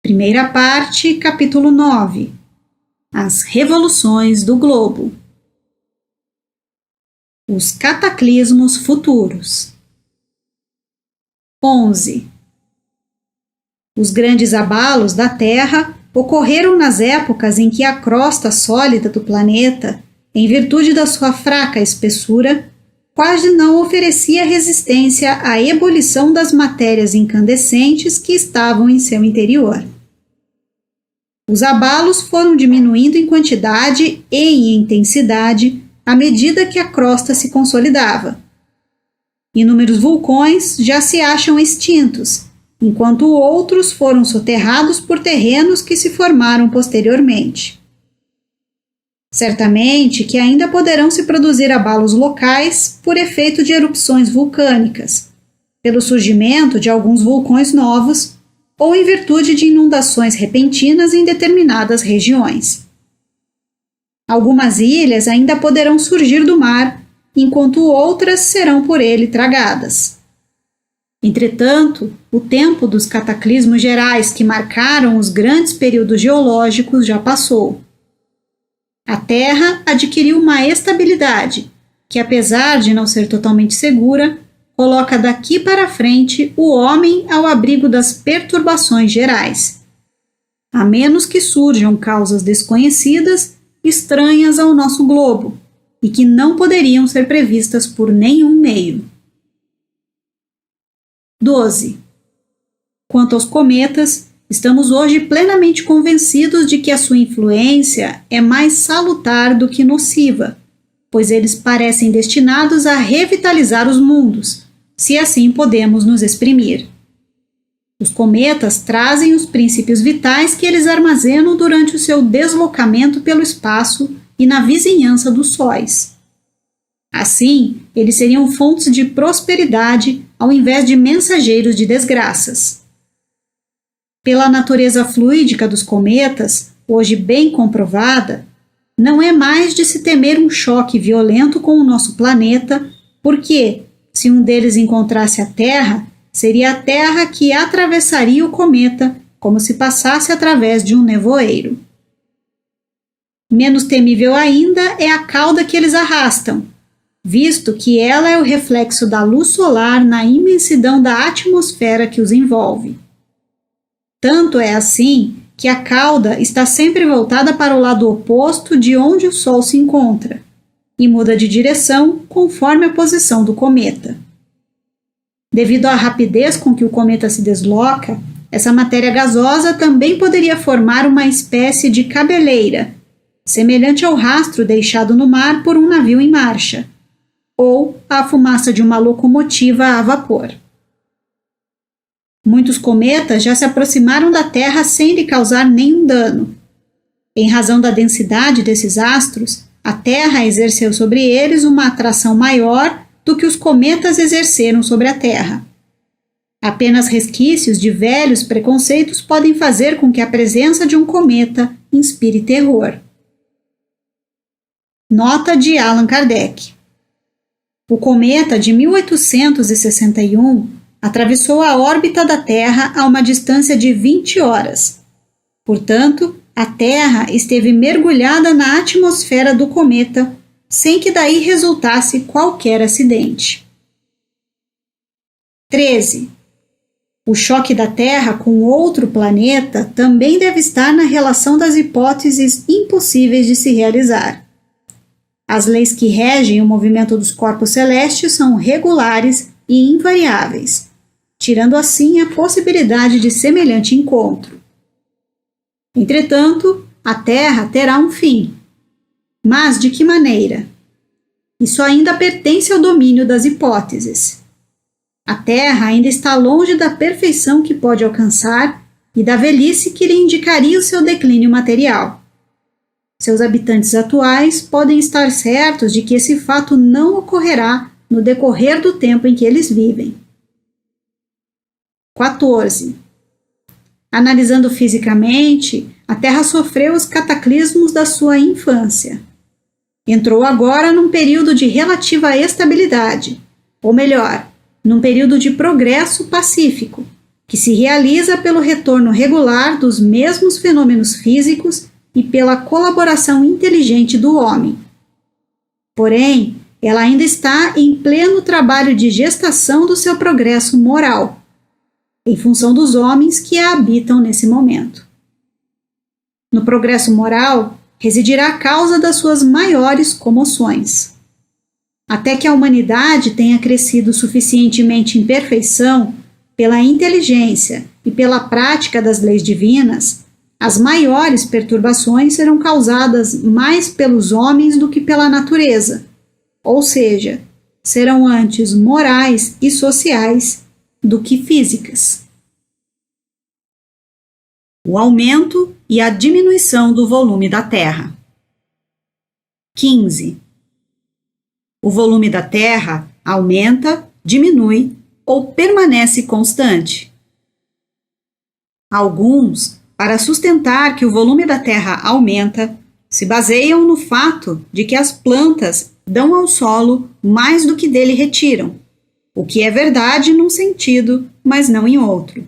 Primeira parte, capítulo 9. As revoluções do globo. Os cataclismos futuros. 11. Os grandes abalos da Terra ocorreram nas épocas em que a crosta sólida do planeta, em virtude da sua fraca espessura, quase não oferecia resistência à ebulição das matérias incandescentes que estavam em seu interior. Os abalos foram diminuindo em quantidade e em intensidade à medida que a crosta se consolidava. Inúmeros vulcões já se acham extintos, enquanto outros foram soterrados por terrenos que se formaram posteriormente. Certamente que ainda poderão se produzir abalos locais por efeito de erupções vulcânicas, pelo surgimento de alguns vulcões novos ou em virtude de inundações repentinas em determinadas regiões. Algumas ilhas ainda poderão surgir do mar, enquanto outras serão por ele tragadas. Entretanto, o tempo dos cataclismos gerais que marcaram os grandes períodos geológicos já passou. A Terra adquiriu uma estabilidade que, apesar de não ser totalmente segura, coloca daqui para frente o homem ao abrigo das perturbações gerais, a menos que surjam causas desconhecidas, estranhas ao nosso globo, e que não poderiam ser previstas por nenhum meio. 12. Quanto aos cometas, estamos hoje plenamente convencidos de que a sua influência é mais salutar do que nociva, pois eles parecem destinados a revitalizar os mundos, se assim podemos nos exprimir. Os cometas trazem os princípios vitais que eles armazenam durante o seu deslocamento pelo espaço e na vizinhança dos sóis. Assim, eles seriam fontes de prosperidade ao invés de mensageiros de desgraças. Pela natureza fluídica dos cometas, hoje bem comprovada, não é mais de se temer um choque violento com o nosso planeta, porque, se um deles encontrasse a Terra, seria a Terra que atravessaria o cometa, como se passasse através de um nevoeiro. Menos temível ainda é a cauda que eles arrastam, visto que ela é o reflexo da luz solar na imensidão da atmosfera que os envolve. Tanto é assim que a cauda está sempre voltada para o lado oposto de onde o Sol se encontra, e muda de direção conforme a posição do cometa. Devido à rapidez com que o cometa se desloca, essa matéria gasosa também poderia formar uma espécie de cabeleira, semelhante ao rastro deixado no mar por um navio em marcha, ou à fumaça de uma locomotiva a vapor. Muitos cometas já se aproximaram da Terra sem lhe causar nenhum dano. Em razão da densidade desses astros, a Terra exerceu sobre eles uma atração maior do que os cometas exerceram sobre a Terra. Apenas resquícios de velhos preconceitos podem fazer com que a presença de um cometa inspire terror. Nota de Allan Kardec. O cometa de 1861 atravessou a órbita da Terra a uma distância de 20 horas. Portanto, a Terra esteve mergulhada na atmosfera do cometa, sem que daí resultasse qualquer acidente. 13. O choque da Terra com outro planeta também deve estar na relação das hipóteses impossíveis de se realizar. As leis que regem o movimento dos corpos celestes são regulares e invariáveis, tirando assim a possibilidade de semelhante encontro. Entretanto, a Terra terá um fim. Mas de que maneira? Isso ainda pertence ao domínio das hipóteses. A Terra ainda está longe da perfeição que pode alcançar e da velhice que lhe indicaria o seu declínio material. Seus habitantes atuais podem estar certos de que esse fato não ocorrerá no decorrer do tempo em que eles vivem. 14. Analisando fisicamente, a Terra sofreu os cataclismos da sua infância. Entrou agora num período de relativa estabilidade, ou melhor, num período de progresso pacífico, que se realiza pelo retorno regular dos mesmos fenômenos físicos e pela colaboração inteligente do homem. Porém, ela ainda está em pleno trabalho de gestação do seu progresso moral, em função dos homens que a habitam nesse momento. No progresso moral, residirá a causa das suas maiores comoções. Até que a humanidade tenha crescido suficientemente em perfeição, pela inteligência e pela prática das leis divinas, as maiores perturbações serão causadas mais pelos homens do que pela natureza, ou seja, serão antes morais e sociais do que físicas. O aumento e a diminuição do volume da Terra. 15. O volume da Terra aumenta, diminui ou permanece constante. Alguns, para sustentar que o volume da Terra aumenta, se baseiam no fato de que as plantas dão ao solo mais do que dele retiram, o que é verdade num sentido, mas não em outro.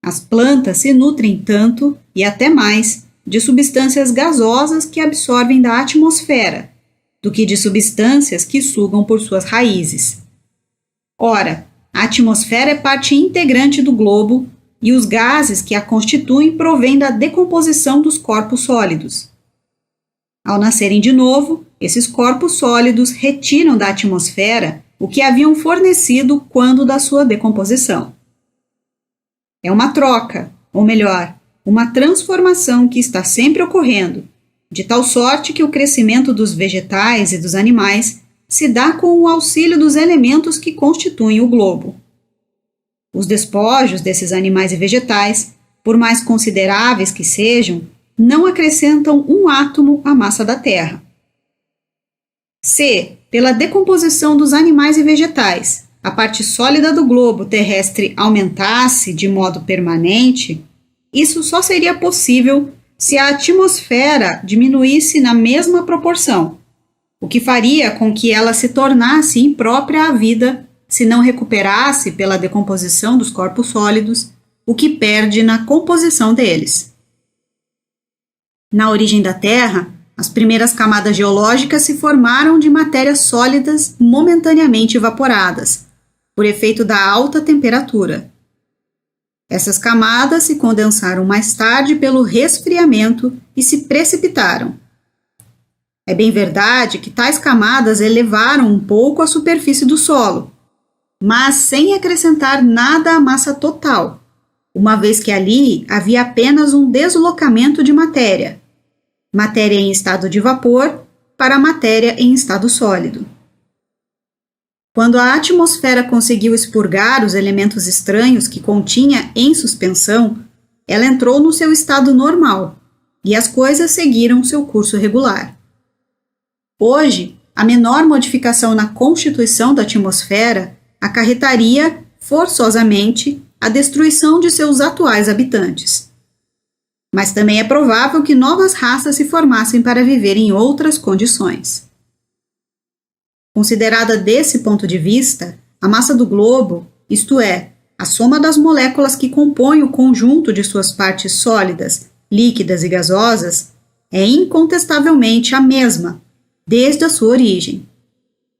As plantas se nutrem tanto, e até mais, de substâncias gasosas que absorvem da atmosfera, do que de substâncias que sugam por suas raízes. Ora, a atmosfera é parte integrante do globo e os gases que a constituem provêm da decomposição dos corpos sólidos. Ao nascerem de novo, esses corpos sólidos retiram da atmosfera o que haviam fornecido quando da sua decomposição. É uma troca, ou melhor, uma transformação que está sempre ocorrendo, de tal sorte que o crescimento dos vegetais e dos animais se dá com o auxílio dos elementos que constituem o globo. Os despojos desses animais e vegetais, por mais consideráveis que sejam, não acrescentam um átomo à massa da Terra. Se, pela decomposição dos animais e vegetais, a parte sólida do globo terrestre aumentasse de modo permanente, isso só seria possível se a atmosfera diminuísse na mesma proporção, o que faria com que ela se tornasse imprópria à vida se não recuperasse pela decomposição dos corpos sólidos o que perde na composição deles. Na origem da Terra, as primeiras camadas geológicas se formaram de matérias sólidas momentaneamente evaporadas, por efeito da alta temperatura. Essas camadas se condensaram mais tarde pelo resfriamento e se precipitaram. É bem verdade que tais camadas elevaram um pouco a superfície do solo, mas sem acrescentar nada à massa total, uma vez que ali havia apenas um deslocamento de matéria em estado de vapor para matéria em estado sólido. Quando a atmosfera conseguiu expurgar os elementos estranhos que continha em suspensão, ela entrou no seu estado normal e as coisas seguiram seu curso regular. Hoje, a menor modificação na constituição da atmosfera acarretaria, forçosamente, a destruição de seus atuais habitantes. Mas também é provável que novas raças se formassem para viver em outras condições. Considerada desse ponto de vista, a massa do globo, isto é, a soma das moléculas que compõem o conjunto de suas partes sólidas, líquidas e gasosas, é incontestavelmente a mesma, desde a sua origem.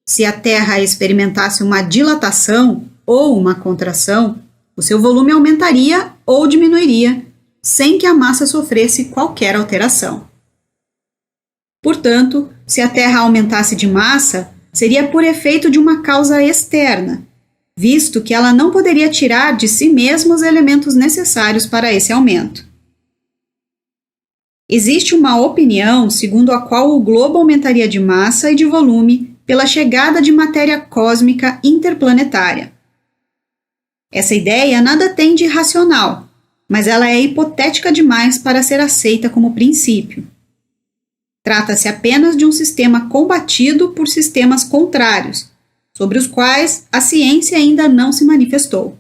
Se a Terra experimentasse uma dilatação ou uma contração, o seu volume aumentaria ou diminuiria, sem que a massa sofresse qualquer alteração. Portanto, se a Terra aumentasse de massa, seria por efeito de uma causa externa, visto que ela não poderia tirar de si mesma os elementos necessários para esse aumento. Existe uma opinião segundo a qual o globo aumentaria de massa e de volume pela chegada de matéria cósmica interplanetária. Essa ideia nada tem de racional, mas ela é hipotética demais para ser aceita como princípio. Trata-se apenas de um sistema combatido por sistemas contrários, sobre os quais a ciência ainda não se manifestou.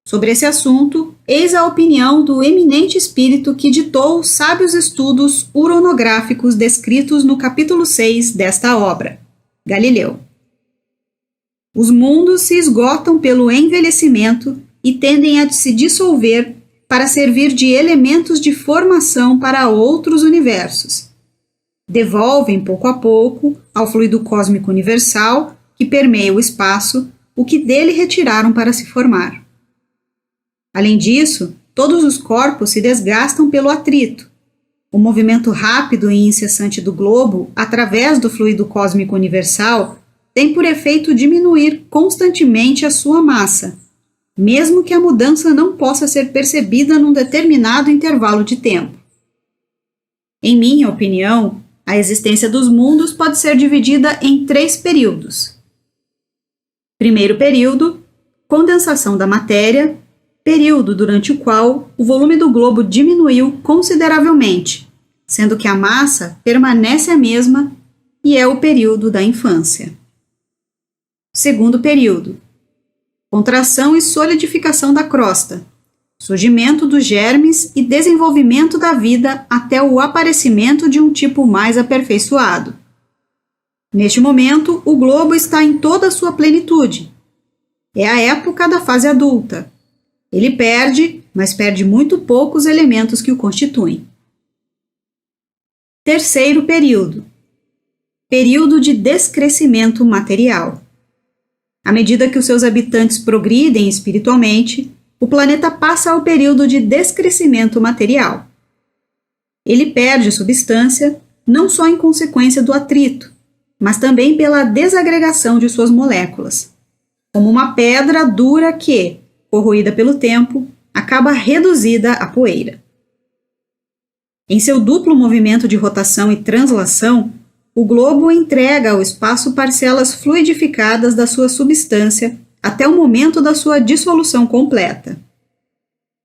Sobre esse assunto, eis a opinião do eminente espírito que ditou os sábios estudos uronográficos descritos no capítulo 6 desta obra, Galileu. Os mundos se esgotam pelo envelhecimento e tendem a se dissolver para servir de elementos de formação para outros universos. Devolvem, pouco a pouco, ao fluido cósmico universal, que permeia o espaço, o que dele retiraram para se formar. Além disso, todos os corpos se desgastam pelo atrito. O movimento rápido e incessante do globo, através do fluido cósmico universal, tem por efeito diminuir constantemente a sua massa, mesmo que a mudança não possa ser percebida num determinado intervalo de tempo. Em minha opinião, a existência dos mundos pode ser dividida em 3 períodos. Primeiro período, condensação da matéria, período durante o qual o volume do globo diminuiu consideravelmente, sendo que a massa permanece a mesma, e é o período da infância. Segundo período, contração e solidificação da crosta, surgimento dos germes e desenvolvimento da vida até o aparecimento de um tipo mais aperfeiçoado. Neste momento, o globo está em toda a sua plenitude. É a época da fase adulta. Ele perde, mas perde muito pouco os elementos que o constituem. Terceiro período, período de descrescimento material. À medida que os seus habitantes progridem espiritualmente, o planeta passa ao período de descrescimento material. Ele perde substância não só em consequência do atrito, mas também pela desagregação de suas moléculas, como uma pedra dura que, corroída pelo tempo, acaba reduzida a poeira. Em seu duplo movimento de rotação e translação, o globo entrega ao espaço parcelas fluidificadas da sua substância até o momento da sua dissolução completa.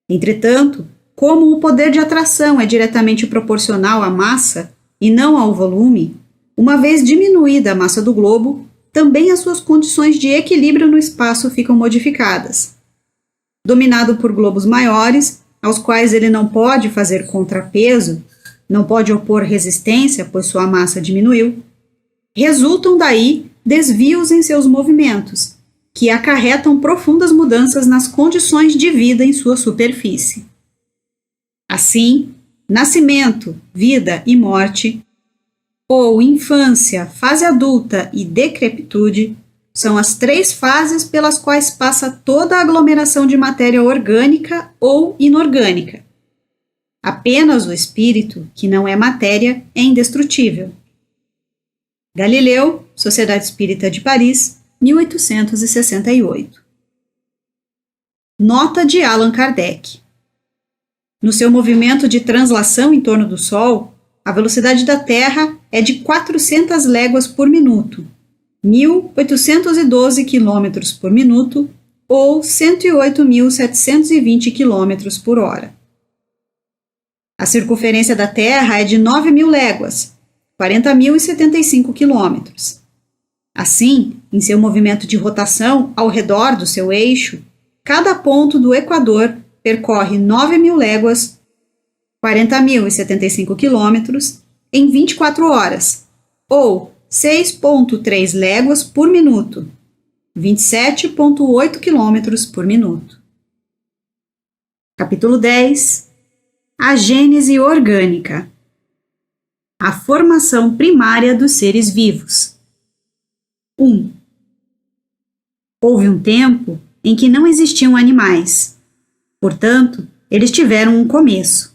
Entretanto, como o poder de atração é diretamente proporcional à massa e não ao volume, uma vez diminuída a massa do globo, também as suas condições de equilíbrio no espaço ficam modificadas. Dominado por globos maiores, aos quais ele não pode fazer contrapeso, não pode opor resistência, pois sua massa diminuiu, resultam daí desvios em seus movimentos, que acarretam profundas mudanças nas condições de vida em sua superfície. Assim, nascimento, vida e morte, ou infância, fase adulta e decrepitude, são as 3 fases pelas quais passa toda a aglomeração de matéria orgânica ou inorgânica. Apenas o espírito, que não é matéria, é indestrutível. Galileu, Sociedade Espírita de Paris, 1868. Nota de Allan Kardec. No seu movimento de translação em torno do Sol, a velocidade da Terra é de 400 léguas por minuto, 1.812 km por minuto ou 108.720 km por hora. A circunferência da Terra é de 9.000 léguas, 40.075 km. Assim, em seu movimento de rotação ao redor do seu eixo, cada ponto do Equador percorre 9.000 léguas, 40.075 km, em 24 horas, ou 6,3 léguas por minuto, 27,8 km por minuto. Capítulo 10. A gênese orgânica. A formação primária dos seres vivos. 1. Houve um tempo em que não existiam animais. Portanto, eles tiveram um começo.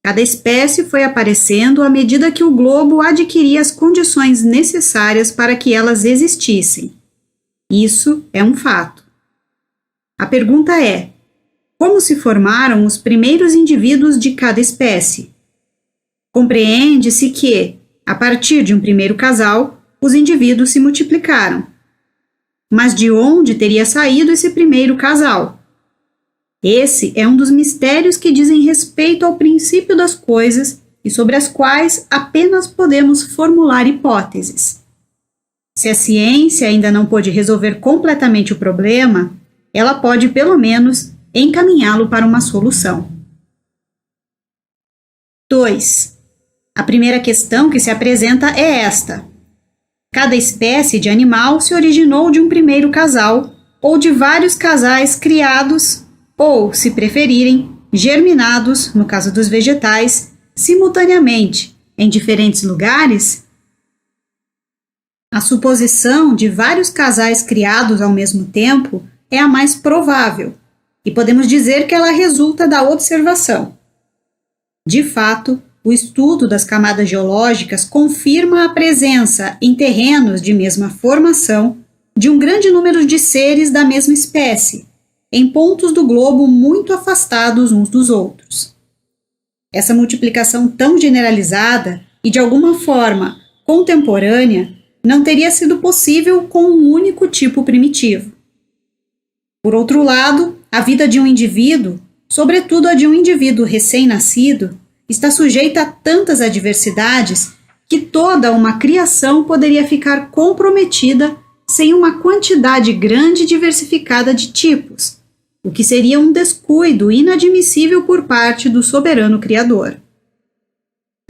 Cada espécie foi aparecendo à medida que o globo adquiria as condições necessárias para que elas existissem. Isso é um fato. A pergunta é: como se formaram os primeiros indivíduos de cada espécie? Compreende-se que, a partir de um primeiro casal, os indivíduos se multiplicaram. Mas de onde teria saído esse primeiro casal? Esse é um dos mistérios que dizem respeito ao princípio das coisas e sobre as quais apenas podemos formular hipóteses. Se a ciência ainda não pôde resolver completamente o problema, ela pode, pelo menos, encaminhá-lo para uma solução. 2. A primeira questão que se apresenta é esta: Cada espécie de animal se originou de um primeiro casal ou de vários casais criados ou, se preferirem, germinados, no caso dos vegetais, simultaneamente em diferentes lugares. A suposição de vários casais criados ao mesmo tempo é a mais provável, e podemos dizer que ela resulta da observação. De fato, o estudo das camadas geológicas confirma a presença em terrenos de mesma formação de um grande número de seres da mesma espécie, em pontos do globo muito afastados uns dos outros. Essa multiplicação tão generalizada e, de alguma forma, contemporânea, não teria sido possível com um único tipo primitivo. Por outro lado, a vida de um indivíduo, sobretudo a de um indivíduo recém-nascido, está sujeita a tantas adversidades que toda uma criação poderia ficar comprometida sem uma quantidade grande e diversificada de tipos, o que seria um descuido inadmissível por parte do soberano Criador.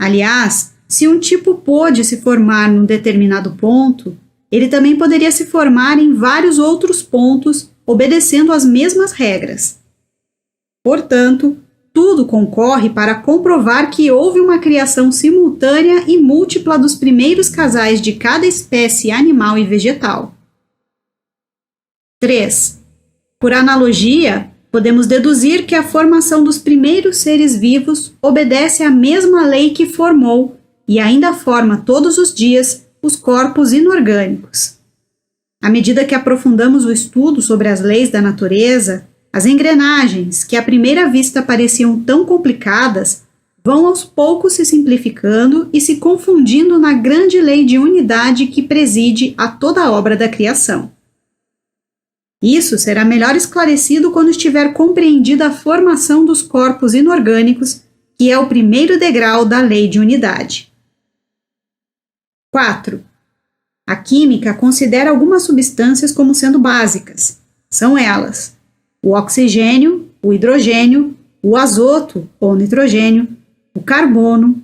Aliás, se um tipo pôde se formar num determinado ponto, ele também poderia se formar em vários outros pontos, obedecendo às mesmas regras. Portanto, tudo concorre para comprovar que houve uma criação simultânea e múltipla dos primeiros casais de cada espécie animal e vegetal. 3. Por analogia, podemos deduzir que a formação dos primeiros seres vivos obedece à mesma lei que formou e ainda forma todos os dias os corpos inorgânicos. À medida que aprofundamos o estudo sobre as leis da natureza, as engrenagens, que à primeira vista pareciam tão complicadas, vão aos poucos se simplificando e se confundindo na grande lei de unidade que preside a toda a obra da criação. Isso será melhor esclarecido quando estiver compreendida a formação dos corpos inorgânicos, que é o primeiro degrau da lei de unidade. 4. A química considera algumas substâncias como sendo básicas. São elas: o oxigênio, o hidrogênio, o azoto ou nitrogênio, o carbono,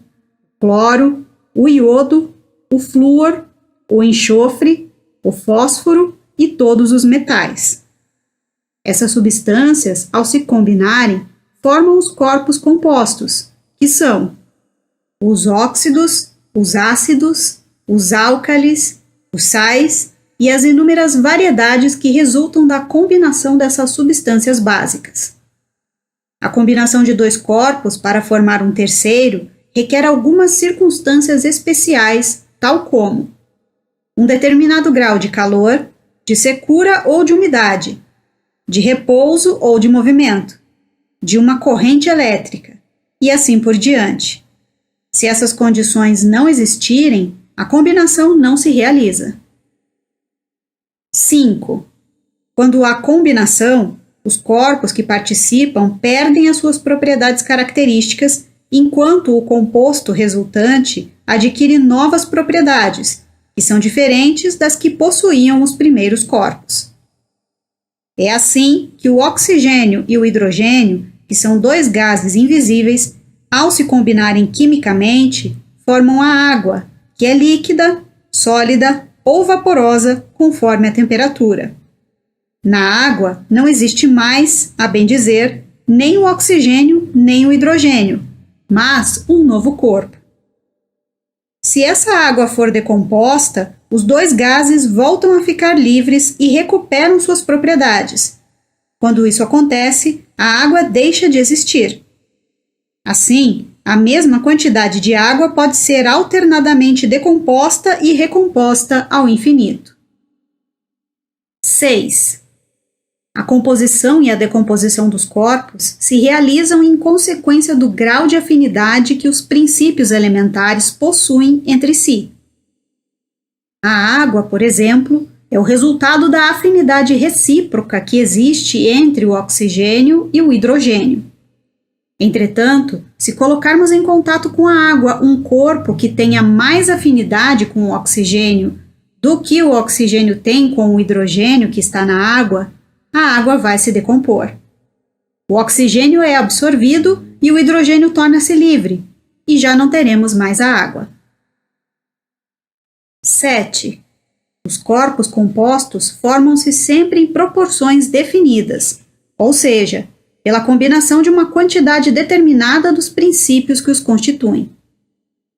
o cloro, o iodo, o flúor, o enxofre, o fósforo e todos os metais. Essas substâncias, ao se combinarem, formam os corpos compostos, que são os óxidos, os ácidos, os álcalis, os sais e as inúmeras variedades que resultam da combinação dessas substâncias básicas. A combinação de dois corpos para formar um terceiro requer algumas circunstâncias especiais, tal como um determinado grau de calor, de secura ou de umidade, de repouso ou de movimento, de uma corrente elétrica, e assim por diante. Se essas condições não existirem, a combinação não se realiza. 5. Quando há combinação, os corpos que participam perdem as suas propriedades características, enquanto o composto resultante adquire novas propriedades, que são diferentes das que possuíam os primeiros corpos. É assim que o oxigênio e o hidrogênio, que são dois gases invisíveis, ao se combinarem quimicamente, formam a água, que é líquida, sólida ou vaporosa, conforme a temperatura. Na água não existe mais, a bem dizer, nem o oxigênio nem o hidrogênio, mas um novo corpo. Se essa água for decomposta, os dois gases voltam a ficar livres e recuperam suas propriedades. Quando isso acontece, a água deixa de existir. Assim, a mesma quantidade de água pode ser alternadamente decomposta e recomposta ao infinito. 6. A composição e a decomposição dos corpos se realizam em consequência do grau de afinidade que os princípios elementares possuem entre si. A água, por exemplo, é o resultado da afinidade recíproca que existe entre o oxigênio e o hidrogênio. Entretanto, se colocarmos em contato com a água um corpo que tenha mais afinidade com o oxigênio do que o oxigênio tem com o hidrogênio que está na água, a água vai se decompor. O oxigênio é absorvido e o hidrogênio torna-se livre, e já não teremos mais a água. 7. Os corpos compostos formam-se sempre em proporções definidas, ou seja, pela combinação de uma quantidade determinada dos princípios que os constituem.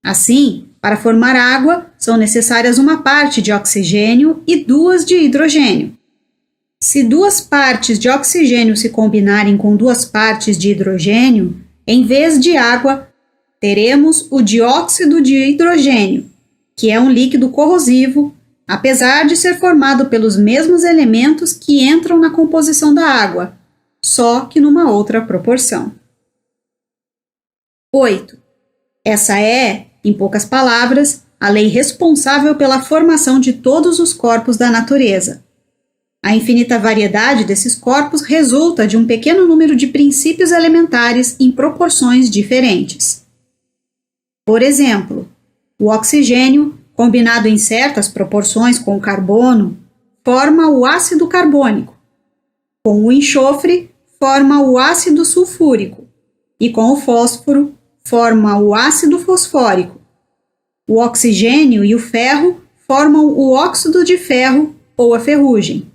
Assim, para formar água, são necessárias uma parte de oxigênio e duas de hidrogênio. Se duas partes de oxigênio se combinarem com duas partes de hidrogênio, em vez de água, teremos o dióxido de hidrogênio, que é um líquido corrosivo, apesar de ser formado pelos mesmos elementos que entram na composição da água, só que numa outra proporção. 8. Essa é, em poucas palavras, a lei responsável pela formação de todos os corpos da natureza. A infinita variedade desses corpos resulta de um pequeno número de princípios elementares em proporções diferentes. Por exemplo, o oxigênio, combinado em certas proporções com o carbono, forma o ácido carbônico. Com o enxofre, forma o ácido sulfúrico. E com o fósforo, forma o ácido fosfórico. O oxigênio e o ferro formam o óxido de ferro ou a ferrugem.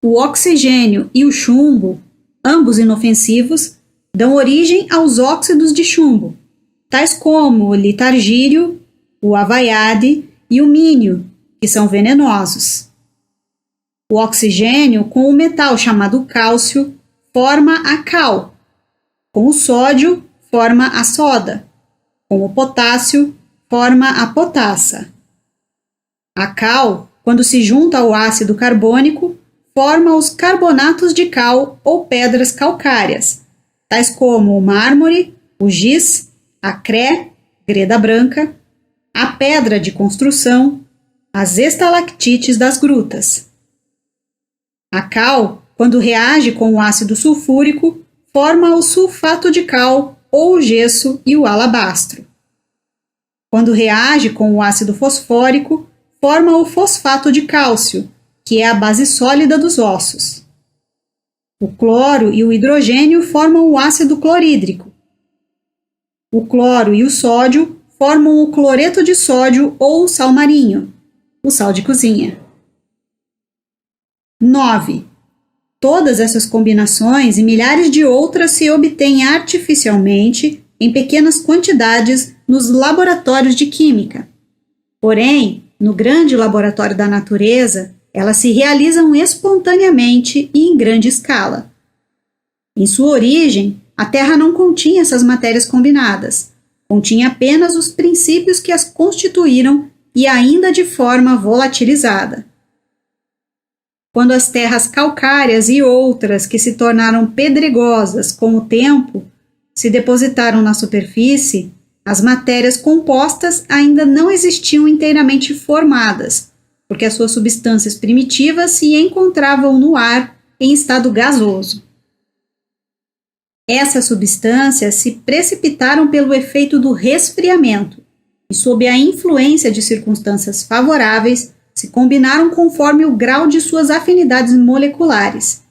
O oxigênio e o chumbo, ambos inofensivos, dão origem aos óxidos de chumbo, tais como o litargírio, o avaiade e o mínio, que são venenosos. O oxigênio com o metal chamado cálcio forma a cal, com o sódio forma a soda, com o potássio forma a potassa. A cal, quando se junta ao ácido carbônico, forma os carbonatos de cal ou pedras calcárias, tais como o mármore, o giz, a cré, greda branca, a pedra de construção, as estalactites das grutas. A cal, quando reage com o ácido sulfúrico, forma o sulfato de cal ou o gesso e o alabastro. Quando reage com o ácido fosfórico, forma o fosfato de cálcio, que é a base sólida dos ossos. O cloro e o hidrogênio formam o ácido clorídrico. O cloro e o sódio formam o cloreto de sódio ou o sal marinho, o sal de cozinha. 9. Todas essas combinações e milhares de outras se obtêm artificialmente em pequenas quantidades nos laboratórios de química. Porém, no grande laboratório da natureza, elas se realizam espontaneamente e em grande escala. Em sua origem, a Terra não continha essas matérias combinadas, continha apenas os princípios que as constituíram e ainda de forma volatilizada. Quando as terras calcárias e outras que se tornaram pedregosas com o tempo se depositaram na superfície, as matérias compostas ainda não existiam inteiramente formadas, porque as suas substâncias primitivas se encontravam no ar em estado gasoso. Essas substâncias se precipitaram pelo efeito do resfriamento e, sob a influência de circunstâncias favoráveis, se combinaram conforme o grau de suas afinidades moleculares.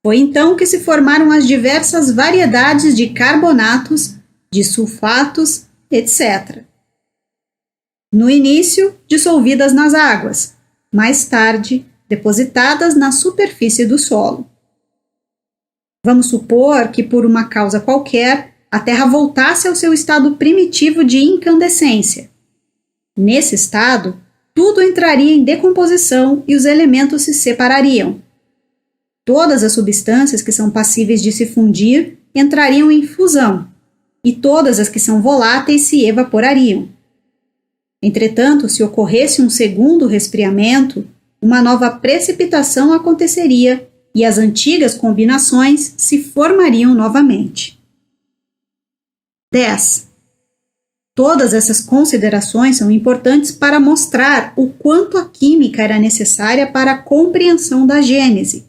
Foi então que se formaram as diversas variedades de carbonatos, de sulfatos, etc. No início, dissolvidas nas águas, mais tarde, depositadas na superfície do solo. Vamos supor que, por uma causa qualquer, a Terra voltasse ao seu estado primitivo de incandescência. Nesse estado, tudo entraria em decomposição e os elementos se separariam. Todas as substâncias que são passíveis de se fundir entrariam em fusão, e todas as que são voláteis se evaporariam. Entretanto, se ocorresse um segundo resfriamento, uma nova precipitação aconteceria e as antigas combinações se formariam novamente. 10. Todas essas considerações são importantes para mostrar o quanto a química era necessária para a compreensão da Gênese.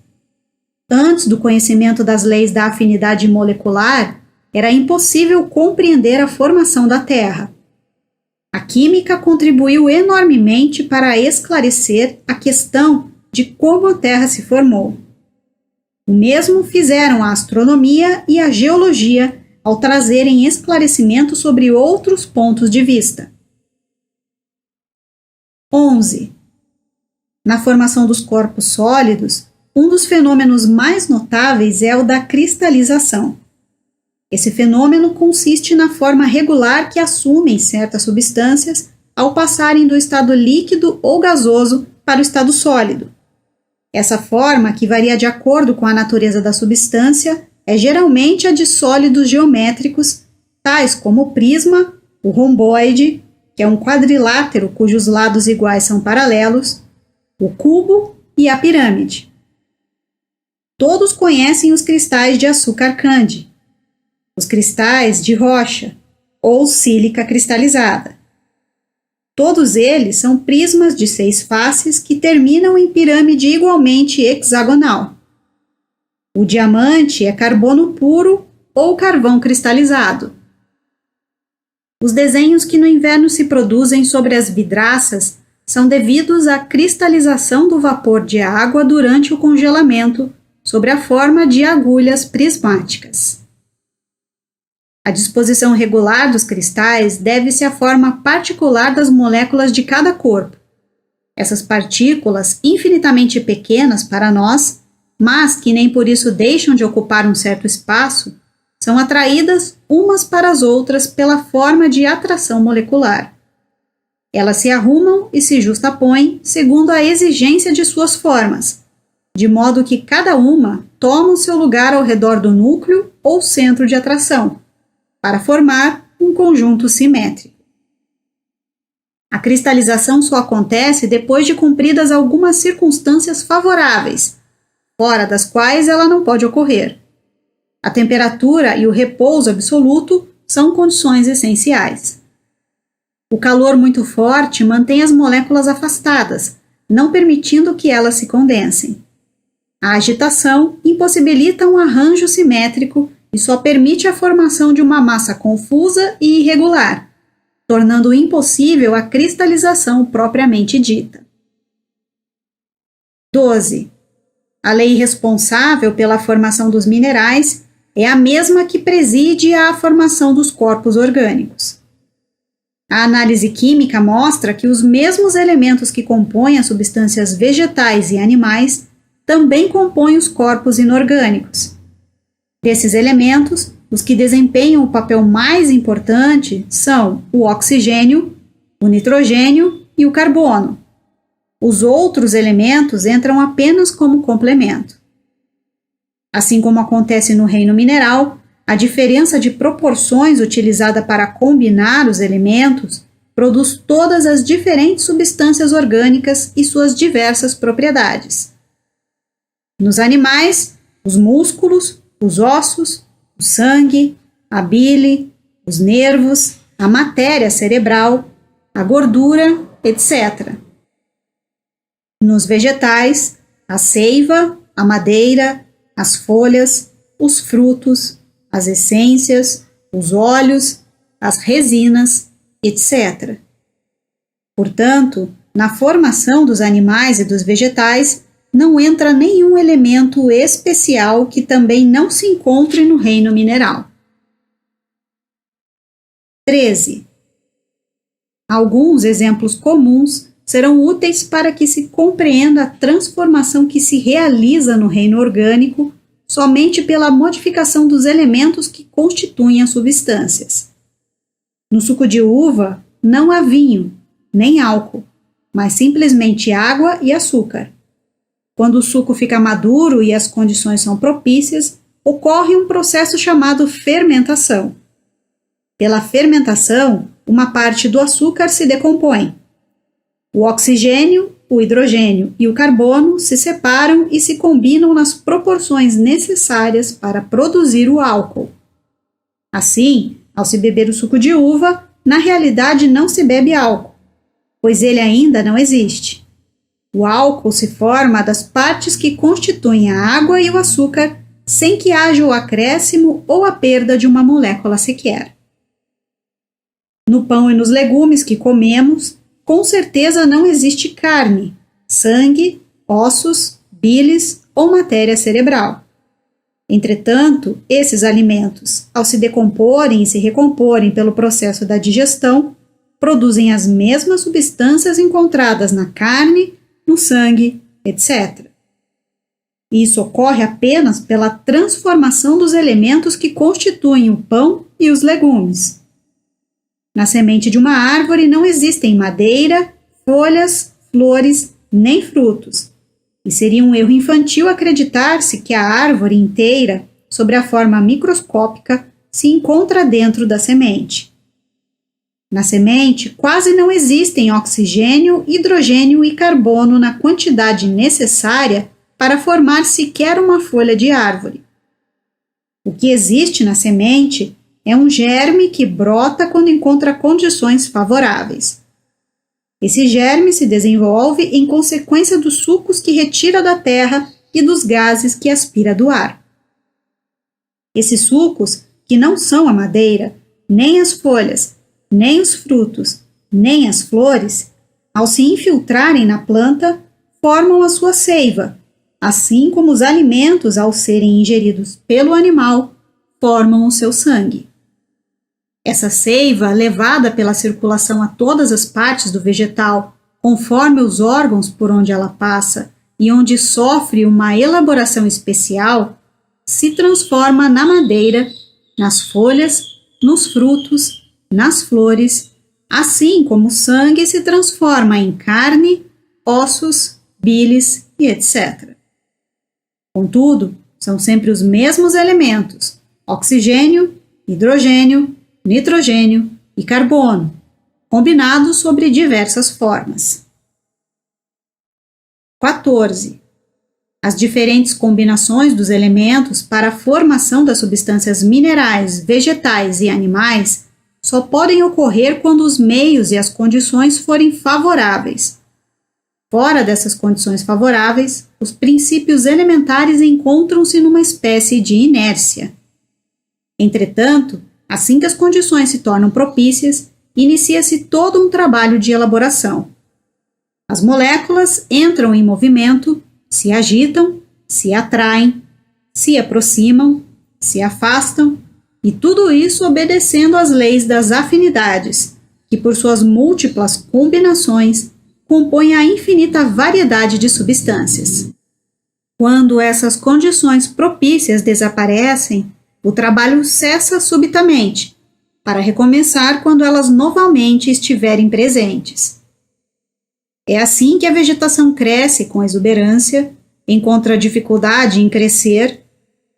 Antes do conhecimento das leis da afinidade molecular, era impossível compreender a formação da Terra. A química contribuiu enormemente para esclarecer a questão de como a Terra se formou. O mesmo fizeram a astronomia e a geologia ao trazerem esclarecimento sobre outros pontos de vista. 11. Na formação dos corpos sólidos, um dos fenômenos mais notáveis é o da cristalização. Esse fenômeno consiste na forma regular que assumem certas substâncias ao passarem do estado líquido ou gasoso para o estado sólido. Essa forma, que varia de acordo com a natureza da substância, é geralmente a de sólidos geométricos, tais como o prisma, o romboide, que é um quadrilátero cujos lados iguais são paralelos, o cubo e a pirâmide. Todos conhecem os cristais de açúcar Candy, os cristais de rocha ou sílica cristalizada. Todos eles são prismas de 6 faces que terminam em pirâmide igualmente hexagonal. O diamante é carbono puro ou carvão cristalizado. Os desenhos que no inverno se produzem sobre as vidraças são devidos à cristalização do vapor de água durante o congelamento, sobre a forma de agulhas prismáticas. A disposição regular dos cristais deve-se à forma particular das moléculas de cada corpo. Essas partículas, infinitamente pequenas para nós, mas que nem por isso deixam de ocupar um certo espaço, são atraídas umas para as outras pela forma de atração molecular. Elas se arrumam e se justapõem segundo a exigência de suas formas, de modo que cada uma toma o seu lugar ao redor do núcleo ou centro de atração, para formar um conjunto simétrico. A cristalização só acontece depois de cumpridas algumas circunstâncias favoráveis, fora das quais ela não pode ocorrer. A temperatura e o repouso absoluto são condições essenciais. O calor muito forte mantém as moléculas afastadas, não permitindo que elas se condensem. A agitação impossibilita um arranjo simétrico e só permite a formação de uma massa confusa e irregular, tornando impossível a cristalização propriamente dita. 12. A lei responsável pela formação dos minerais é a mesma que preside à formação dos corpos orgânicos. A análise química mostra que os mesmos elementos que compõem as substâncias vegetais e animais também compõem os corpos inorgânicos. Desses elementos, os que desempenham o papel mais importante são o oxigênio, o nitrogênio e o carbono. Os outros elementos entram apenas como complemento. Assim como acontece no reino mineral, a diferença de proporções utilizada para combinar os elementos produz todas as diferentes substâncias orgânicas e suas diversas propriedades. Nos animais, os músculos, os ossos, o sangue, a bile, os nervos, a matéria cerebral, a gordura, etc. Nos vegetais, a seiva, a madeira, as folhas, os frutos, as essências, os óleos, as resinas, etc. Portanto, na formação dos animais e dos vegetais, não entra nenhum elemento especial que também não se encontre no reino mineral. 13. Alguns exemplos comuns serão úteis para que se compreenda a transformação que se realiza no reino orgânico somente pela modificação dos elementos que constituem as substâncias. No suco de uva não há vinho, nem álcool, mas simplesmente água e açúcar. Quando o suco fica maduro e as condições são propícias, ocorre um processo chamado fermentação. Pela fermentação, uma parte do açúcar se decompõe. O oxigênio, o hidrogênio e o carbono se separam e se combinam nas proporções necessárias para produzir o álcool. Assim, ao se beber o suco de uva, na realidade não se bebe álcool, pois ele ainda não existe. O álcool se forma das partes que constituem a água e o açúcar, sem que haja o acréscimo ou a perda de uma molécula sequer. No pão e nos legumes que comemos, com certeza não existe carne, sangue, ossos, bilis ou matéria cerebral. Entretanto, esses alimentos, ao se decomporem e se recomporem pelo processo da digestão, produzem as mesmas substâncias encontradas na carne, no sangue, etc. Isso ocorre apenas pela transformação dos elementos que constituem o pão e os legumes. Na semente de uma árvore não existem madeira, folhas, flores, nem frutos, e seria um erro infantil acreditar-se que a árvore inteira, sob a forma microscópica, se encontra dentro da semente. Na semente, quase não existem oxigênio, hidrogênio e carbono na quantidade necessária para formar sequer uma folha de árvore. O que existe na semente é um germe que brota quando encontra condições favoráveis. Esse germe se desenvolve em consequência dos sucos que retira da terra e dos gases que aspira do ar. Esses sucos, que não são a madeira, nem as folhas, nem os frutos, nem as flores, ao se infiltrarem na planta, formam a sua seiva, assim como os alimentos, ao serem ingeridos pelo animal, formam o seu sangue. Essa seiva, levada pela circulação a todas as partes do vegetal, conforme os órgãos por onde ela passa e onde sofre uma elaboração especial, se transforma na madeira, nas folhas, nos frutos, nas flores, assim como o sangue se transforma em carne, ossos, bilis e etc. Contudo, são sempre os mesmos elementos: oxigênio, hidrogênio, nitrogênio e carbono, combinados sobre diversas formas. 14. As diferentes combinações dos elementos para a formação das substâncias minerais, vegetais e animais só podem ocorrer quando os meios e as condições forem favoráveis. Fora dessas condições favoráveis, os princípios elementares encontram-se numa espécie de inércia. Entretanto, assim que as condições se tornam propícias, inicia-se todo um trabalho de elaboração. As moléculas entram em movimento, se agitam, se atraem, se aproximam, se afastam, e tudo isso obedecendo às leis das afinidades, que por suas múltiplas combinações compõem a infinita variedade de substâncias. Quando essas condições propícias desaparecem, o trabalho cessa subitamente, para recomeçar quando elas novamente estiverem presentes. É assim que a vegetação cresce com exuberância, encontra dificuldade em crescer,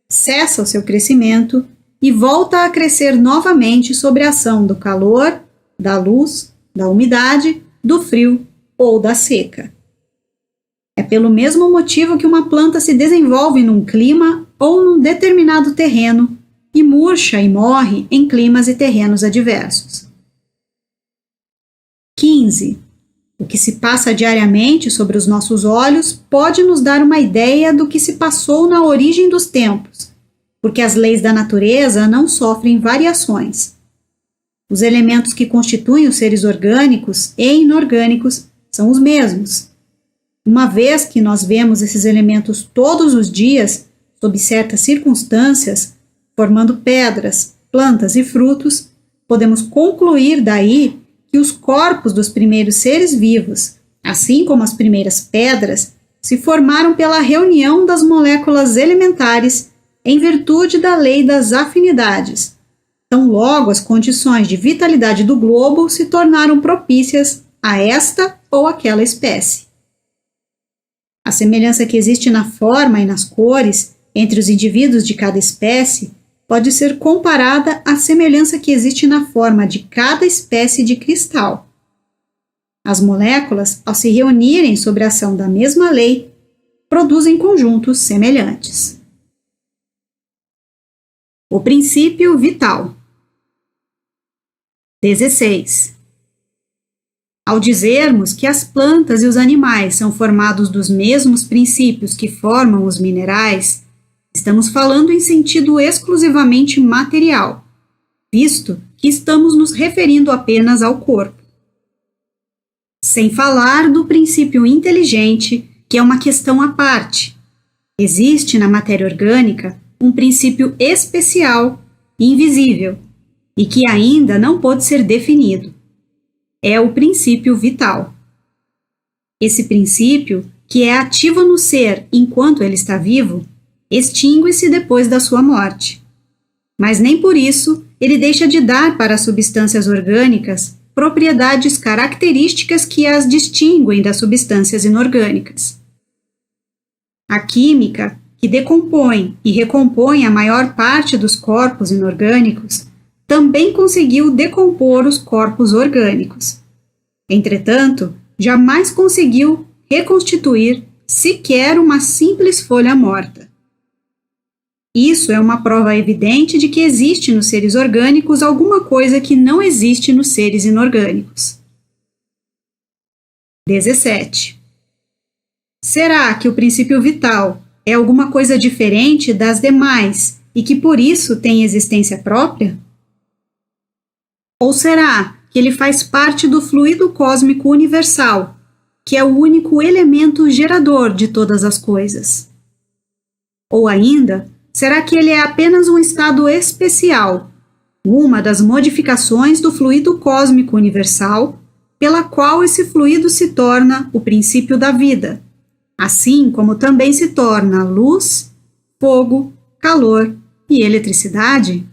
cessa o seu crescimento e volta a crescer novamente sob a ação do calor, da luz, da umidade, do frio ou da seca. É pelo mesmo motivo que uma planta se desenvolve num clima ou num determinado terreno e murcha e morre em climas e terrenos adversos. 15. O que se passa diariamente sobre os nossos olhos pode nos dar uma ideia do que se passou na origem dos tempos, porque as leis da natureza não sofrem variações. Os elementos que constituem os seres orgânicos e inorgânicos são os mesmos. Uma vez que nós vemos esses elementos todos os dias, sob certas circunstâncias, formando pedras, plantas e frutos, podemos concluir daí que os corpos dos primeiros seres vivos, assim como as primeiras pedras, se formaram pela reunião das moléculas elementares em virtude da lei das afinidades. Tão logo as condições de vitalidade do globo se tornaram propícias a esta ou aquela espécie. A semelhança que existe na forma e nas cores entre os indivíduos de cada espécie pode ser comparada à semelhança que existe na forma de cada espécie de cristal. As moléculas, ao se reunirem sob a ação da mesma lei, produzem conjuntos semelhantes. O princípio vital. 16. Ao dizermos que as plantas e os animais são formados dos mesmos princípios que formam os minerais, estamos falando em sentido exclusivamente material, visto que estamos nos referindo apenas ao corpo. Sem falar do princípio inteligente, que é uma questão à parte. Existe na matéria orgânica um princípio especial, invisível, e que ainda não pode ser definido. é o princípio vital. Esse princípio, que é ativo no ser enquanto ele está vivo, extingue-se depois da sua morte. Mas nem por isso ele deixa de dar para as substâncias orgânicas propriedades características que as distinguem das substâncias inorgânicas. A química, que decompõe e recompõe a maior parte dos corpos inorgânicos, também conseguiu decompor os corpos orgânicos. Entretanto, jamais conseguiu reconstituir sequer uma simples folha morta. Isso é uma prova evidente de que existe nos seres orgânicos alguma coisa que não existe nos seres inorgânicos. 17. Será que o princípio vital é alguma coisa diferente das demais e que por isso tem existência própria? Ou será que ele faz parte do fluido cósmico universal, que é o único elemento gerador de todas as coisas? Ou ainda, será que ele é apenas um estado especial, uma das modificações do fluido cósmico universal, pela qual esse fluido se torna o princípio da vida, assim como também se torna luz, fogo, calor e eletricidade?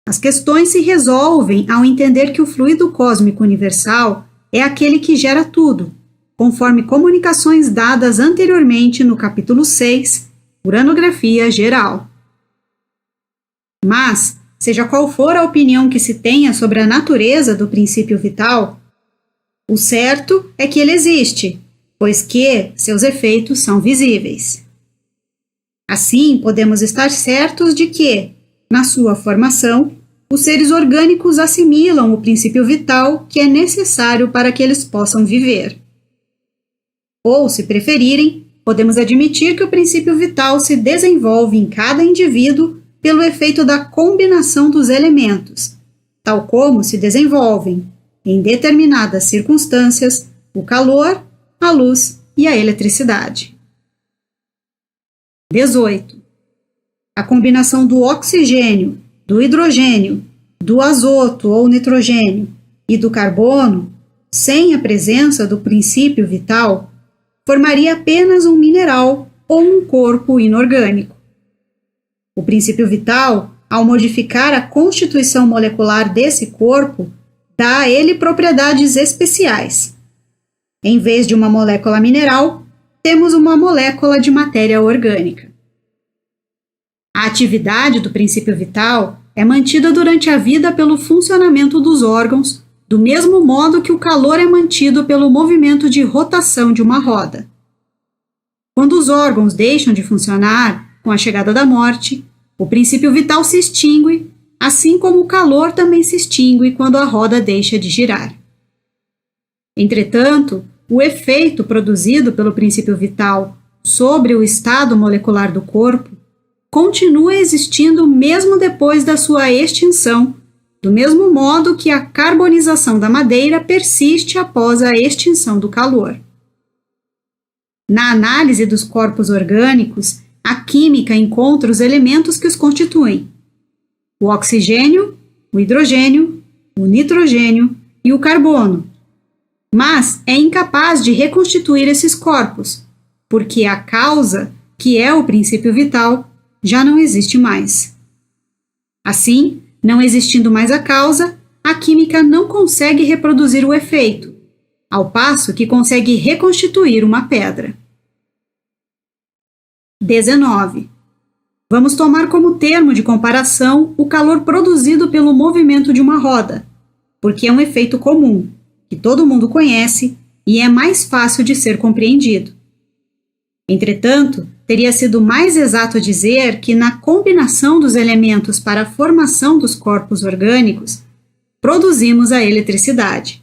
As questões se resolvem ao entender que o fluido cósmico universal é aquele que gera tudo, conforme comunicações dadas anteriormente no capítulo 6, Uranografia Geral. Mas, seja qual for a opinião que se tenha sobre a natureza do princípio vital, o certo é que ele existe, pois que seus efeitos são visíveis. Assim, podemos estar certos de que, na sua formação, os seres orgânicos assimilam o princípio vital que é necessário para que eles possam viver. Ou, se preferirem, podemos admitir que o princípio vital se desenvolve em cada indivíduo pelo efeito da combinação dos elementos, tal como se desenvolvem, em determinadas circunstâncias, o calor, a luz e a eletricidade. 18. A combinação do oxigênio, do hidrogênio, do azoto ou nitrogênio e do carbono, sem a presença do princípio vital, formaria apenas um mineral ou um corpo inorgânico. O princípio vital, ao modificar a constituição molecular desse corpo, dá a ele propriedades especiais. Em vez de uma molécula mineral, temos uma molécula de matéria orgânica. A atividade do princípio vital é mantida durante a vida pelo funcionamento dos órgãos, do mesmo modo que o calor é mantido pelo movimento de rotação de uma roda. Quando os órgãos deixam de funcionar com a chegada da morte, o princípio vital se extingue, assim como o calor também se extingue quando a roda deixa de girar. Entretanto, o efeito produzido pelo princípio vital sobre o estado molecular do corpo continua existindo mesmo depois da sua extinção, do mesmo modo que a carbonização da madeira persiste após a extinção do calor. Na análise dos corpos orgânicos, a química encontra os elementos que os constituem: o oxigênio, o hidrogênio, o nitrogênio e o carbono, mas é incapaz de reconstituir esses corpos, porque a causa, que é o princípio vital, já não existe mais. Assim, não existindo mais a causa, a química não consegue reproduzir o efeito, ao passo que consegue reconstituir uma pedra. 19. Vamos tomar como termo de comparação o calor produzido pelo movimento de uma roda, porque é um efeito comum, que todo mundo conhece e é mais fácil de ser compreendido. Entretanto, teria sido mais exato dizer que na combinação dos elementos para a formação dos corpos orgânicos, produzimos a eletricidade.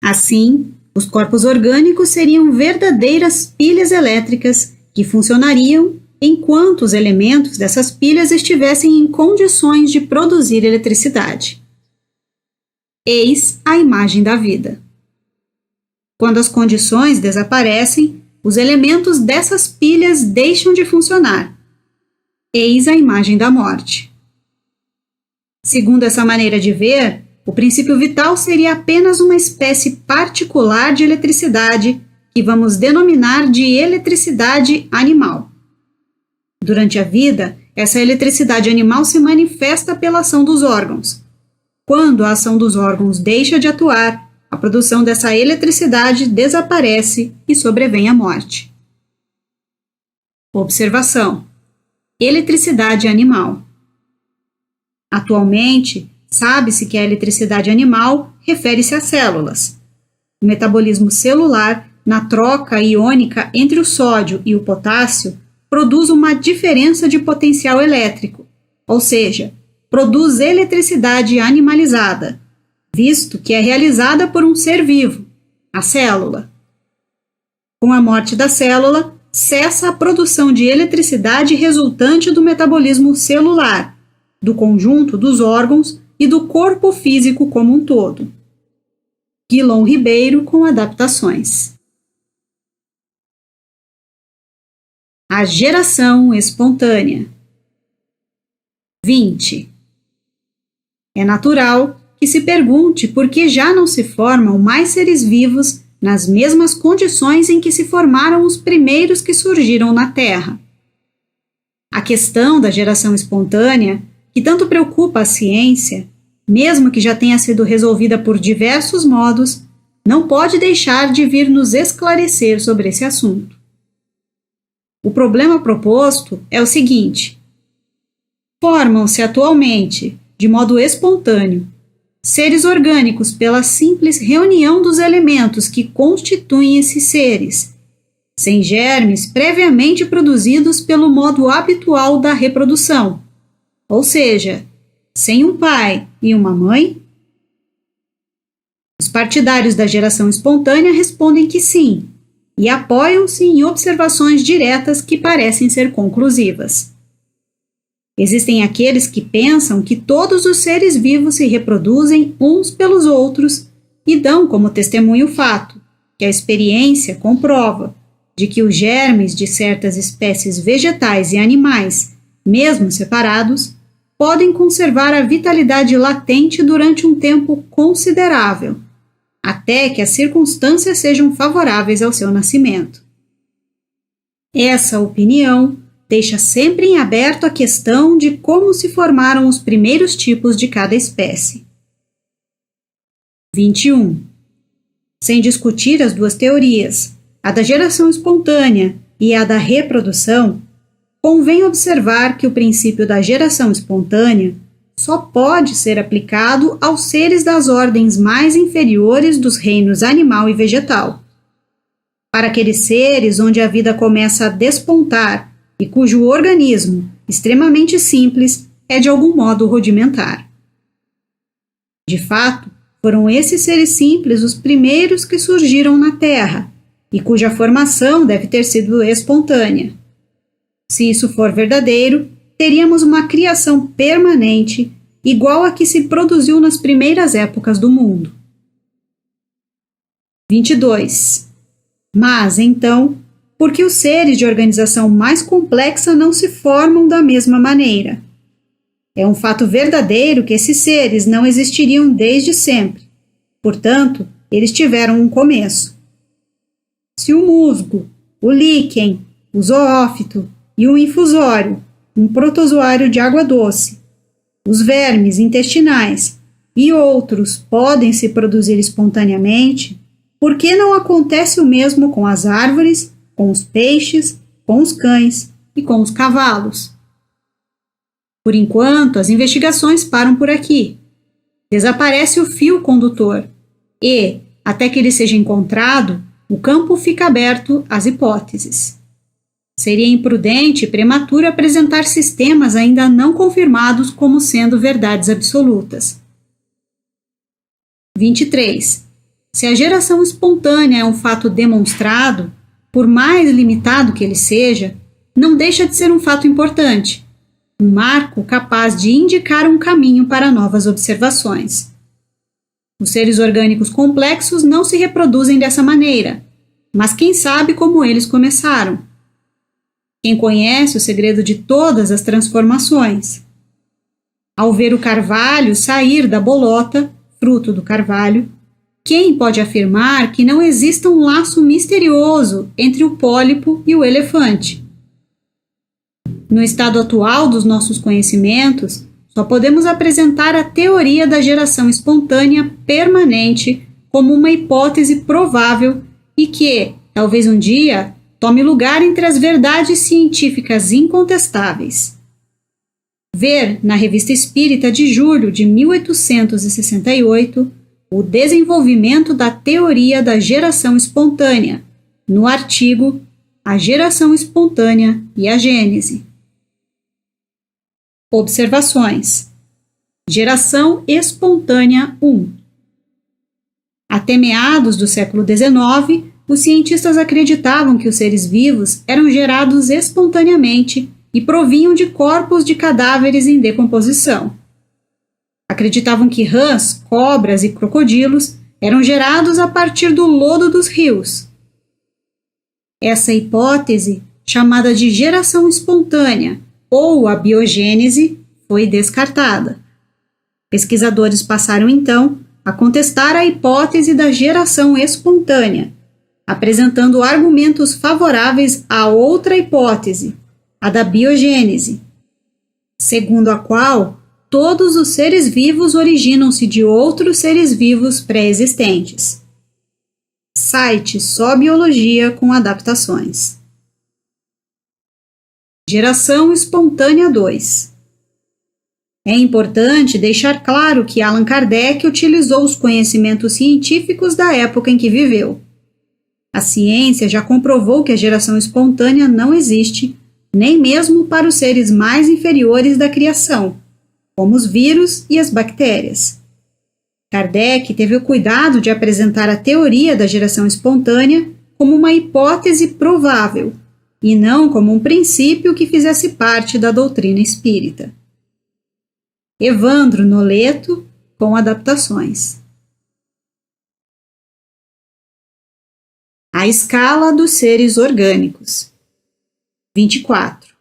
Assim, os corpos orgânicos seriam verdadeiras pilhas elétricas que funcionariam enquanto os elementos dessas pilhas estivessem em condições de produzir eletricidade. Eis a imagem da vida. Quando as condições desaparecem, os elementos dessas pilhas deixam de funcionar. Eis a imagem da morte. Segundo essa maneira de ver, o princípio vital seria apenas uma espécie particular de eletricidade que vamos denominar de eletricidade animal. Durante a vida, essa eletricidade animal se manifesta pela ação dos órgãos. Quando a ação dos órgãos deixa de atuar, a produção dessa eletricidade desaparece e sobrevém a morte. Observação: eletricidade animal. Atualmente, sabe-se que a eletricidade animal refere-se às células. O metabolismo celular, na troca iônica entre o sódio e o potássio, produz uma diferença de potencial elétrico, ou seja, produz eletricidade animalizada, visto que é realizada por um ser vivo, a célula. Com a morte da célula, cessa a produção de eletricidade resultante do metabolismo celular, do conjunto dos órgãos e do corpo físico como um todo. Guilom Ribeiro com adaptações. A geração espontânea. 20. É natural que se pergunte por que já não se formam mais seres vivos nas mesmas condições em que se formaram os primeiros que surgiram na Terra. A questão da geração espontânea, que tanto preocupa a ciência, mesmo que já tenha sido resolvida por diversos modos, não pode deixar de vir nos esclarecer sobre esse assunto. O problema proposto é o seguinte: formam-se atualmente, de modo espontâneo, seres orgânicos pela simples reunião dos elementos que constituem esses seres, sem germes previamente produzidos pelo modo habitual da reprodução, ou seja, sem um pai e uma mãe? Os partidários da geração espontânea respondem que sim, e apoiam-se em observações diretas que parecem ser conclusivas. Existem aqueles que pensam que todos os seres vivos se reproduzem uns pelos outros e dão como testemunho o fato que a experiência comprova de que os germes de certas espécies vegetais e animais, mesmo separados, podem conservar a vitalidade latente durante um tempo considerável, até que as circunstâncias sejam favoráveis ao seu nascimento. Essa opinião deixa sempre em aberto a questão de como se formaram os primeiros tipos de cada espécie. 21. Sem discutir as duas teorias, a da geração espontânea e a da reprodução, convém observar que o princípio da geração espontânea só pode ser aplicado aos seres das ordens mais inferiores dos reinos animal e vegetal. Para aqueles seres onde a vida começa a despontar e cujo organismo, extremamente simples, é de algum modo rudimentar. De fato, foram esses seres simples os primeiros que surgiram na Terra e cuja formação deve ter sido espontânea. Se isso for verdadeiro, teríamos uma criação permanente igual a que se produziu nas primeiras épocas do mundo. 22. Mas, então, por que os seres de organização mais complexa não se formam da mesma maneira? É um fato verdadeiro que esses seres não existiriam desde sempre. Portanto, eles tiveram um começo. Se o musgo, o líquen, o zoófito e o infusório, um protozoário de água doce, os vermes intestinais e outros podem se produzir espontaneamente, por que não acontece o mesmo com as árvores, com os peixes, com os cães e com os cavalos? Por enquanto, as investigações param por aqui. Desaparece o fio condutor e, até que ele seja encontrado, o campo fica aberto às hipóteses. Seria imprudente e prematuro apresentar sistemas ainda não confirmados como sendo verdades absolutas. 23. Se a geração espontânea é um fato demonstrado, por mais limitado que ele seja, não deixa de ser um fato importante, um marco capaz de indicar um caminho para novas observações. Os seres orgânicos complexos não se reproduzem dessa maneira, mas quem sabe como eles começaram? Quem conhece o segredo de todas as transformações? Ao ver o carvalho sair da bolota, fruto do carvalho, quem pode afirmar que não exista um laço misterioso entre o pólipo e o elefante? No estado atual dos nossos conhecimentos, só podemos apresentar a teoria da geração espontânea permanente como uma hipótese provável e que, talvez um dia, tome lugar entre as verdades científicas incontestáveis. Ver na Revista Espírita de julho de 1868 o desenvolvimento da teoria da geração espontânea, no artigo A Geração Espontânea e a Gênese. Observações. Geração espontânea 1. Até meados do século XIX, os cientistas acreditavam que os seres vivos eram gerados espontaneamente e provinham de corpos de cadáveres em decomposição. Acreditavam que rãs, cobras e crocodilos eram gerados a partir do lodo dos rios. Essa hipótese, chamada de geração espontânea ou a biogênese, foi descartada. Pesquisadores passaram então a contestar a hipótese da geração espontânea, apresentando argumentos favoráveis à outra hipótese, a da biogênese, segundo a qual todos os seres vivos originam-se de outros seres vivos pré-existentes. Site Só Biologia com adaptações. Geração espontânea 2. É importante deixar claro que Allan Kardec utilizou os conhecimentos científicos da época em que viveu. A ciência já comprovou que a geração espontânea não existe, nem mesmo para os seres mais inferiores da criação, como os vírus e as bactérias. Kardec teve o cuidado de apresentar a teoria da geração espontânea como uma hipótese provável, e não como um princípio que fizesse parte da doutrina espírita. Evandro Noleto, com adaptações. A escala dos seres orgânicos. 24.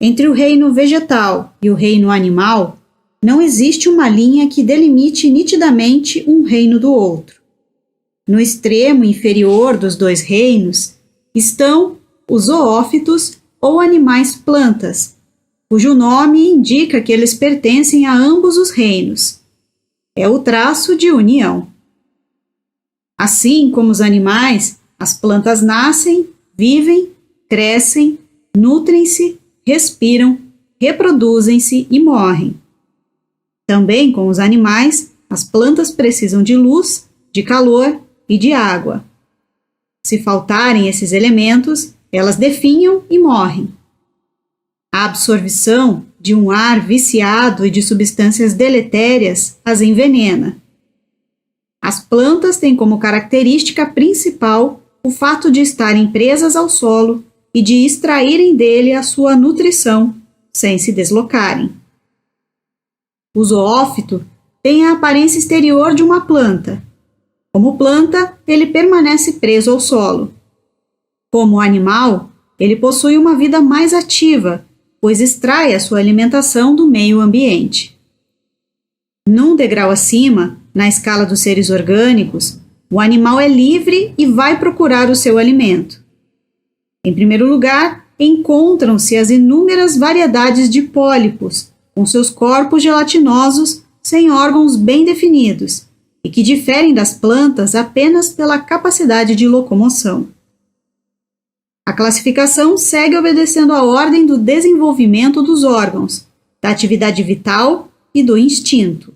Entre o reino vegetal e o reino animal, não existe uma linha que delimite nitidamente um reino do outro. No extremo inferior dos dois reinos estão os zoófitos ou animais plantas, cujo nome indica que eles pertencem a ambos os reinos. É o traço de união. Assim como os animais, as plantas nascem, vivem, crescem, nutrem-se, respiram, reproduzem-se e morrem. Também com os animais, as plantas precisam de luz, de calor e de água. Se faltarem esses elementos, elas definham e morrem. A absorção de um ar viciado e de substâncias deletérias as envenena. As plantas têm como característica principal o fato de estarem presas ao solo e de extraírem dele a sua nutrição, sem se deslocarem. O zoófito tem a aparência exterior de uma planta. Como planta, ele permanece preso ao solo. Como animal, ele possui uma vida mais ativa, pois extrai a sua alimentação do meio ambiente. Num degrau acima, na escala dos seres orgânicos, o animal é livre e vai procurar o seu alimento. Em primeiro lugar, encontram-se as inúmeras variedades de pólipos, com seus corpos gelatinosos sem órgãos bem definidos e que diferem das plantas apenas pela capacidade de locomoção. A classificação segue obedecendo a ordem do desenvolvimento dos órgãos, da atividade vital e do instinto.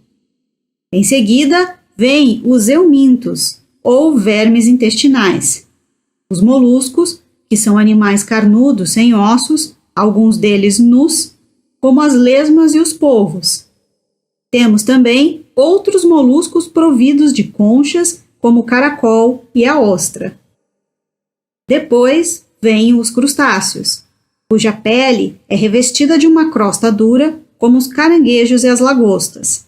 Em seguida, vêm os eumintos, ou vermes intestinais, os moluscos, que são animais carnudos sem ossos, alguns deles nus, como as lesmas e os polvos. Temos também outros moluscos providos de conchas, como o caracol e a ostra. Depois vêm os crustáceos, cuja pele é revestida de uma crosta dura, como os caranguejos e as lagostas.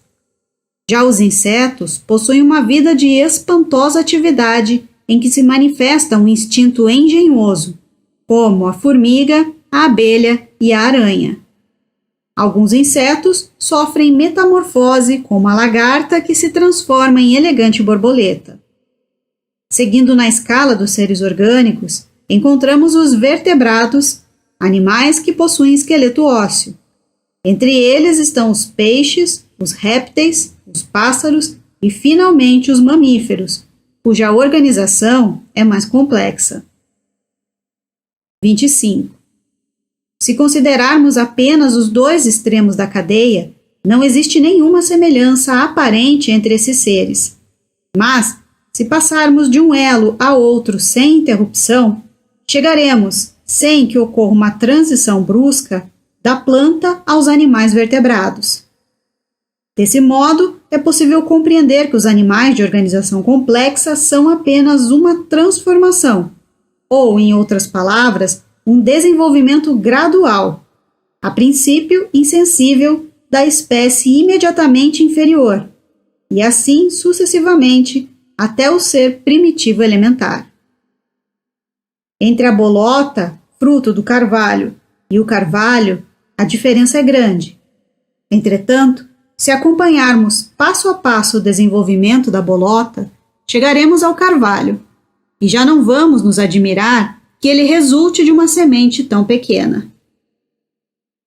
Já os insetos possuem uma vida de espantosa atividade em que se manifesta um instinto engenhoso, como a formiga, a abelha e a aranha. Alguns insetos sofrem metamorfose, como a lagarta que se transforma em elegante borboleta. Seguindo na escala dos seres orgânicos, encontramos os vertebrados, animais que possuem esqueleto ósseo. Entre eles estão os peixes, os répteis, os pássaros e, finalmente, os mamíferos, cuja organização é mais complexa. 25. Se considerarmos apenas os dois extremos da cadeia, não existe nenhuma semelhança aparente entre esses seres. Mas, se passarmos de um elo a outro sem interrupção, chegaremos, sem que ocorra uma transição brusca, da planta aos animais vertebrados. Desse modo, é possível compreender que os animais de organização complexa são apenas uma transformação, ou, em outras palavras, um desenvolvimento gradual, a princípio insensível, da espécie imediatamente inferior, e assim sucessivamente até o ser primitivo elementar. Entre a bolota, fruto do carvalho, e o carvalho, a diferença é grande. Entretanto, se acompanharmos passo a passo o desenvolvimento da bolota, chegaremos ao carvalho, e já não vamos nos admirar que ele resulte de uma semente tão pequena.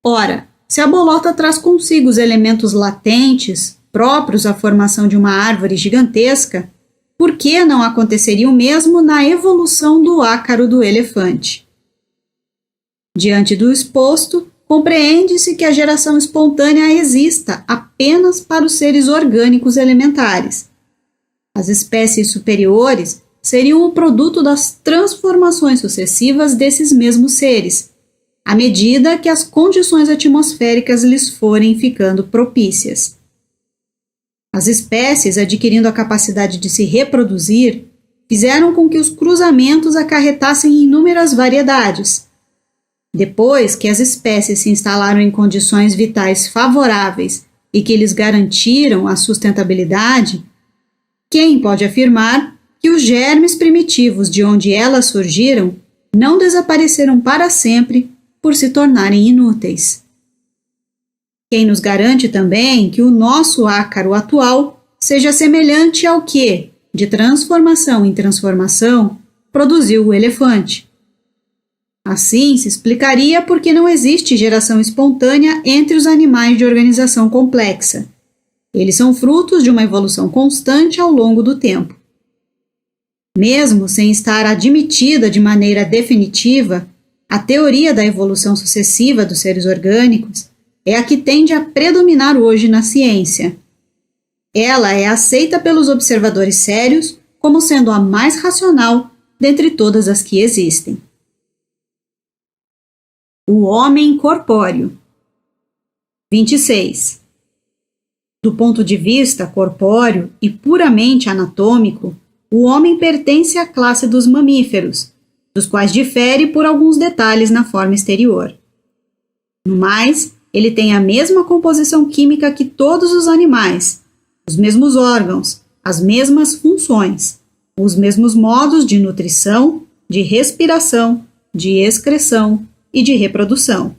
Ora, se a bolota traz consigo os elementos latentes, próprios à formação de uma árvore gigantesca, por que não aconteceria o mesmo na evolução do ácaro do elefante? Diante do exposto, compreende-se que a geração espontânea exista apenas para os seres orgânicos elementares. As espécies superiores seriam o produto das transformações sucessivas desses mesmos seres, à medida que as condições atmosféricas lhes forem ficando propícias. As espécies, adquirindo a capacidade de se reproduzir, fizeram com que os cruzamentos acarretassem inúmeras variedades. Depois que as espécies se instalaram em condições vitais favoráveis e que lhes garantiram a sustentabilidade, quem pode afirmar que os germes primitivos de onde elas surgiram não desapareceram para sempre por se tornarem inúteis? Quem nos garante também que o nosso ácaro atual seja semelhante ao que, de transformação em transformação, produziu o elefante? Assim se explicaria por que não existe geração espontânea entre os animais de organização complexa. Eles são frutos de uma evolução constante ao longo do tempo. Mesmo sem estar admitida de maneira definitiva, a teoria da evolução sucessiva dos seres orgânicos é a que tende a predominar hoje na ciência. Ela é aceita pelos observadores sérios como sendo a mais racional dentre todas as que existem. O homem corpóreo. 26. Do ponto de vista corpóreo e puramente anatômico, o homem pertence à classe dos mamíferos, dos quais difere por alguns detalhes na forma exterior. No mais, ele tem a mesma composição química que todos os animais, os mesmos órgãos, as mesmas funções, os mesmos modos de nutrição, de respiração, de excreção e de reprodução.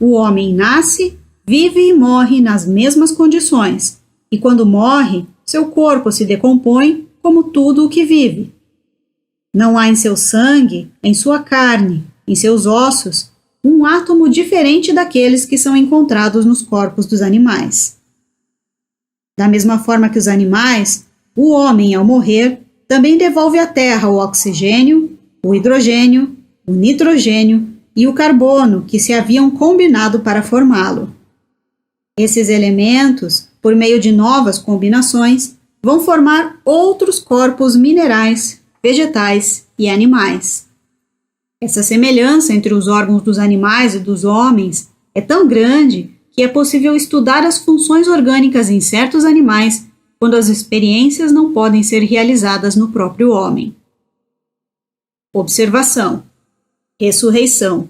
O homem nasce, vive e morre nas mesmas condições, e quando morre, seu corpo se decompõe como tudo o que vive. Não há em seu sangue, em sua carne, em seus ossos, um átomo diferente daqueles que são encontrados nos corpos dos animais. Da mesma forma que os animais, o homem, ao morrer, também devolve à terra o oxigênio, o hidrogênio, o nitrogênio e o carbono que se haviam combinado para formá-lo. Esses elementos, por meio de novas combinações, vão formar outros corpos minerais, vegetais e animais. Essa semelhança entre os órgãos dos animais e dos homens é tão grande que é possível estudar as funções orgânicas em certos animais quando as experiências não podem ser realizadas no próprio homem. Observação. Ressurreição.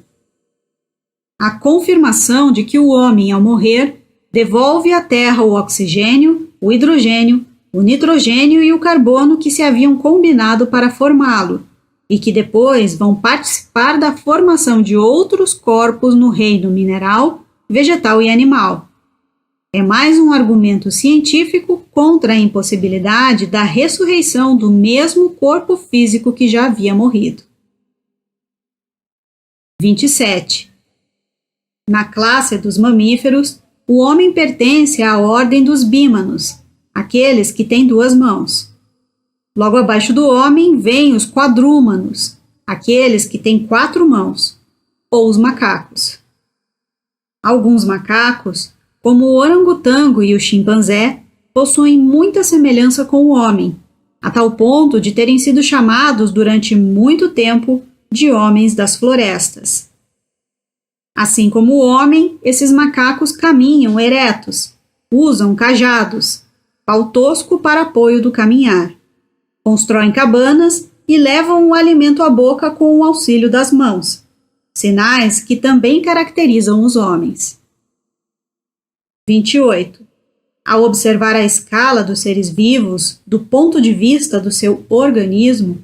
A confirmação de que o homem, ao morrer, devolve à Terra o oxigênio, o hidrogênio, o nitrogênio e o carbono que se haviam combinado para formá-lo, e que depois vão participar da formação de outros corpos no reino mineral, vegetal e animal. É mais um argumento científico contra a impossibilidade da ressurreição do mesmo corpo físico que já havia morrido. 27. Na classe dos mamíferos, o homem pertence à ordem dos bímanos, aqueles que têm 2 mãos. Logo abaixo do homem vêm os quadrúmanos, aqueles que têm 4 mãos, ou os macacos. Alguns macacos, como o orangotango e o chimpanzé, possuem muita semelhança com o homem, a tal ponto de terem sido chamados durante muito tempo de homens das florestas. Assim como o homem, esses macacos caminham eretos, usam cajados, pau tosco para apoio do caminhar, constroem cabanas e levam o alimento à boca com o auxílio das mãos, sinais que também caracterizam os homens. 28. Ao observar a escala dos seres vivos do ponto de vista do seu organismo,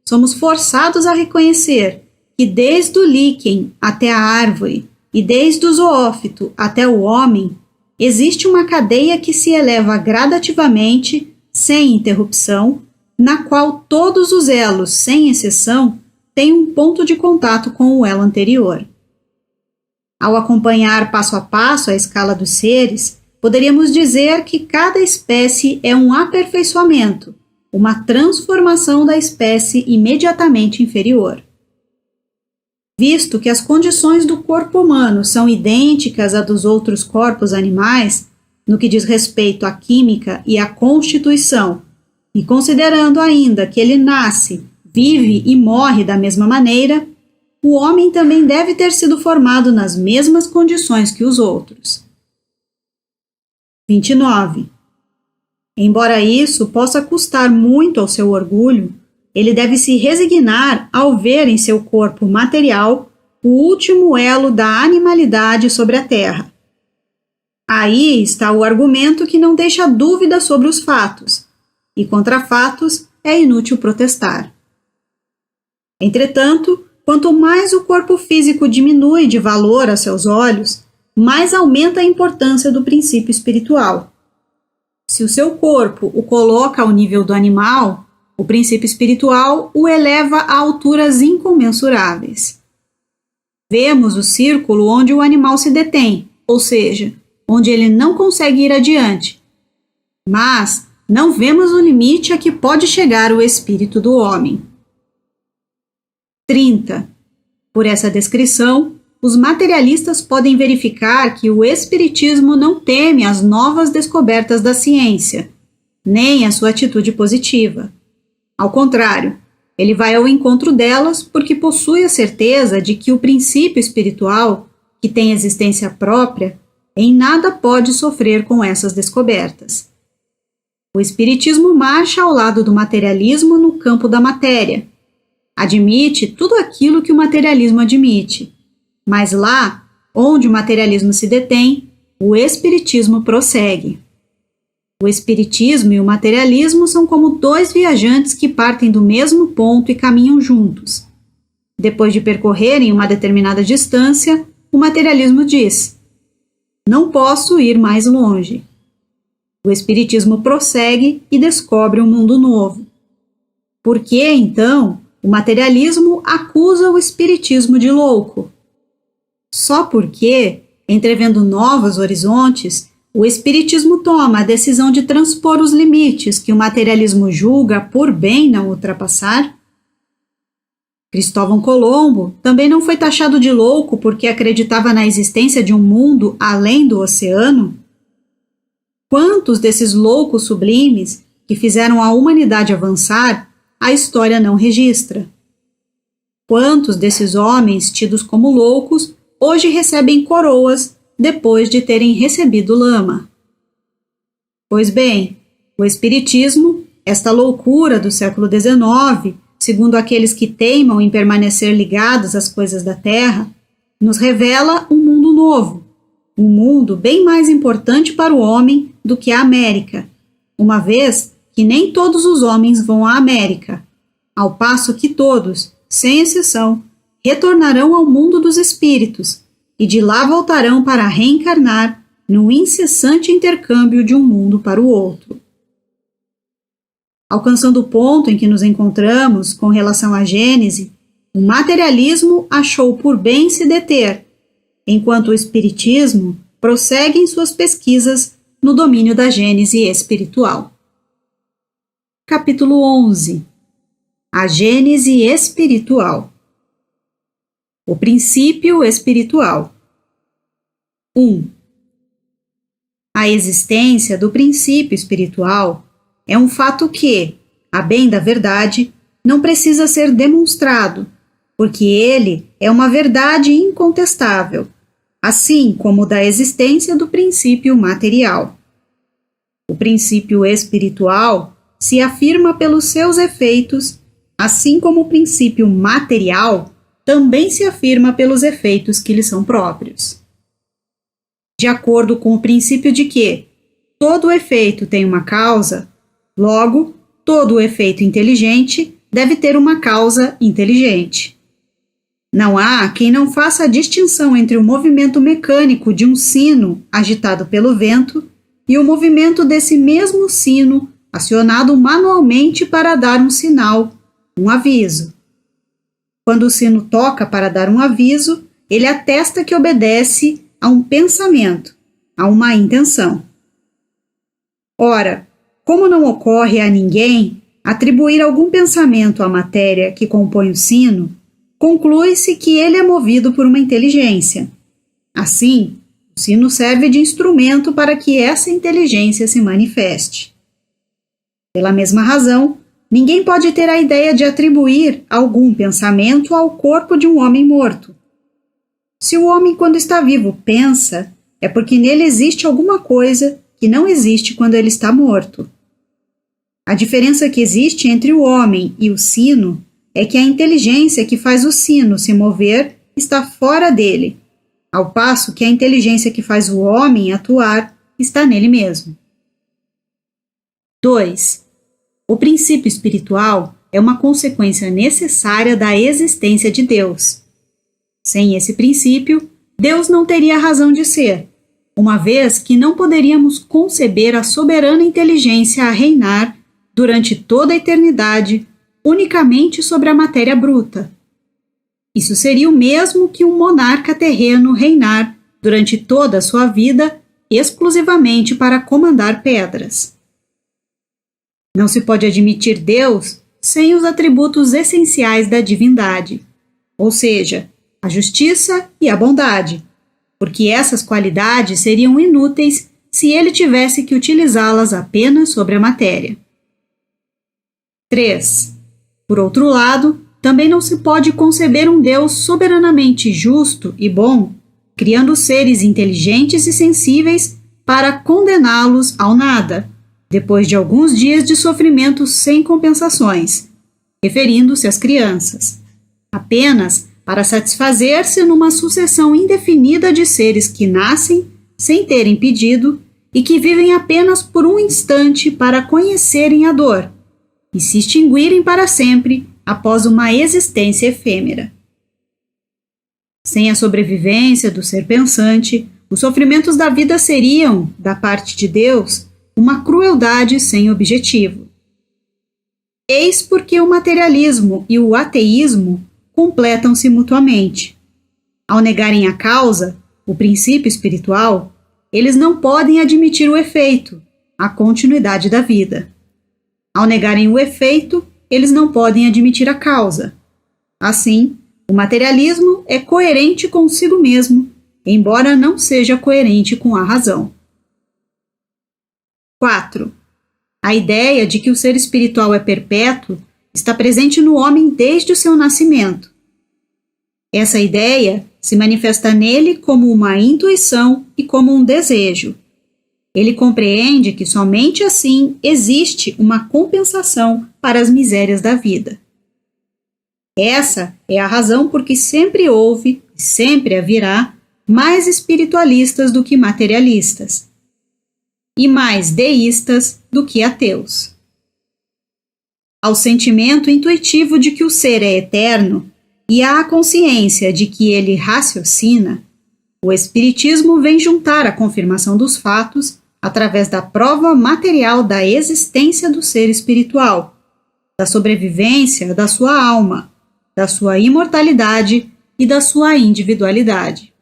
somos forçados a reconhecer que desde o líquen até a árvore e desde o zoófito até o homem, existe uma cadeia que se eleva gradativamente, sem interrupção, na qual todos os elos, sem exceção, têm um ponto de contato com o elo anterior. Ao acompanhar passo a passo a escala dos seres, poderíamos dizer que cada espécie é um aperfeiçoamento, uma transformação da espécie imediatamente inferior. Visto que as condições do corpo humano são idênticas à dos outros corpos animais, no que diz respeito à química e à constituição, e considerando ainda que ele nasce, vive e morre da mesma maneira, o homem também deve ter sido formado nas mesmas condições que os outros. 29. Embora isso possa custar muito ao seu orgulho, ele deve se resignar ao ver em seu corpo material o último elo da animalidade sobre a terra. Aí está o argumento que não deixa dúvida sobre os fatos, e contra fatos é inútil protestar. Entretanto, quanto mais o corpo físico diminui de valor a seus olhos, mais aumenta a importância do princípio espiritual. Se o seu corpo o coloca ao nível do animal, o princípio espiritual o eleva a alturas incomensuráveis. Vemos o círculo onde o animal se detém, ou seja, onde ele não consegue ir adiante. Mas não vemos o limite a que pode chegar o espírito do homem. 30. Por essa descrição, os materialistas podem verificar que o espiritismo não teme as novas descobertas da ciência, nem a sua atitude positiva. Ao contrário, ele vai ao encontro delas porque possui a certeza de que o princípio espiritual, que tem existência própria, em nada pode sofrer com essas descobertas. O espiritismo marcha ao lado do materialismo no campo da matéria. Admite tudo aquilo que o materialismo admite, mas lá, onde o materialismo se detém, o espiritismo prossegue. O espiritismo e o materialismo são como 2 viajantes que partem do mesmo ponto e caminham juntos. Depois de percorrerem uma determinada distância, o materialismo diz: não posso ir mais longe. O espiritismo prossegue e descobre um mundo novo. Por que, então, o materialismo acusa o espiritismo de louco? Só porque, entrevendo novos horizontes, o espiritismo toma a decisão de transpor os limites que o materialismo julga por bem não ultrapassar? Cristóvão Colombo também não foi taxado de louco porque acreditava na existência de um mundo além do oceano? Quantos desses loucos sublimes que fizeram a humanidade avançar, a história não registra? Quantos desses homens tidos como loucos hoje recebem coroas depois de terem recebido lama? Pois bem, o espiritismo, esta loucura do século XIX, segundo aqueles que teimam em permanecer ligados às coisas da terra, nos revela um mundo novo, um mundo bem mais importante para o homem do que a América, uma vez que nem todos os homens vão à América, ao passo que todos, sem exceção, retornarão ao mundo dos espíritos e de lá voltarão para reencarnar no incessante intercâmbio de um mundo para o outro. Alcançando o ponto em que nos encontramos com relação à Gênese, o materialismo achou por bem se deter, enquanto o espiritismo prossegue em suas pesquisas no domínio da Gênese espiritual. Capítulo 11. A Gênese espiritual. O princípio espiritual. 1. A existência do princípio espiritual é um fato que, a bem da verdade, não precisa ser demonstrado, porque ele é uma verdade incontestável, assim como da existência do princípio material. O princípio espiritual se afirma pelos seus efeitos, assim como o princípio material também se afirma pelos efeitos que lhe são próprios. De acordo com o princípio de que todo efeito tem uma causa, logo, todo efeito inteligente deve ter uma causa inteligente. Não há quem não faça a distinção entre o movimento mecânico de um sino agitado pelo vento e o movimento desse mesmo sino acionado manualmente para dar um sinal, um aviso. Quando o sino toca para dar um aviso, ele atesta que obedece a um pensamento, a uma intenção. Ora, como não ocorre a ninguém atribuir algum pensamento à matéria que compõe o sino, conclui-se que ele é movido por uma inteligência. Assim, o sino serve de instrumento para que essa inteligência se manifeste. Pela mesma razão, ninguém pode ter a ideia de atribuir algum pensamento ao corpo de um homem morto. Se o homem, quando está vivo, pensa, é porque nele existe alguma coisa que não existe quando ele está morto. A diferença que existe entre o homem e o sino é que a inteligência que faz o sino se mover está fora dele, ao passo que a inteligência que faz o homem atuar está nele mesmo. 2. O princípio espiritual é uma consequência necessária da existência de Deus. Sem esse princípio, Deus não teria razão de ser, uma vez que não poderíamos conceber a soberana inteligência a reinar durante toda a eternidade unicamente sobre a matéria bruta. Isso seria o mesmo que um monarca terreno reinar durante toda a sua vida exclusivamente para comandar pedras. Não se pode admitir Deus sem os atributos essenciais da divindade, ou seja, a justiça e a bondade, porque essas qualidades seriam inúteis se ele tivesse que utilizá-las apenas sobre a matéria. 3. Por outro lado, também não se pode conceber um Deus soberanamente justo e bom, criando seres inteligentes e sensíveis para condená-los ao nada, depois de alguns dias de sofrimento sem compensações, referindo-se às crianças, apenas para satisfazer-se numa sucessão indefinida de seres que nascem sem terem pedido e que vivem apenas por um instante para conhecerem a dor e se extinguirem para sempre após uma existência efêmera. Sem a sobrevivência do ser pensante, os sofrimentos da vida seriam, da parte de Deus, uma crueldade sem objetivo. Eis porque o materialismo e o ateísmo completam-se mutuamente. Ao negarem a causa, o princípio espiritual, eles não podem admitir o efeito, a continuidade da vida. Ao negarem o efeito, eles não podem admitir a causa. Assim, o materialismo é coerente consigo mesmo, embora não seja coerente com a razão. 4. A ideia de que o ser espiritual é perpétuo está presente no homem desde o seu nascimento. Essa ideia se manifesta nele como uma intuição e como um desejo. Ele compreende que somente assim existe uma compensação para as misérias da vida. Essa é a razão por que sempre houve e sempre haverá mais espiritualistas do que materialistas e mais deístas do que ateus. Ao sentimento intuitivo de que o ser é eterno e à consciência de que ele raciocina, O Espiritismo vem juntar a confirmação dos fatos através da prova material da existência do ser espiritual, da sobrevivência da sua alma, da sua imortalidade e da sua individualidade.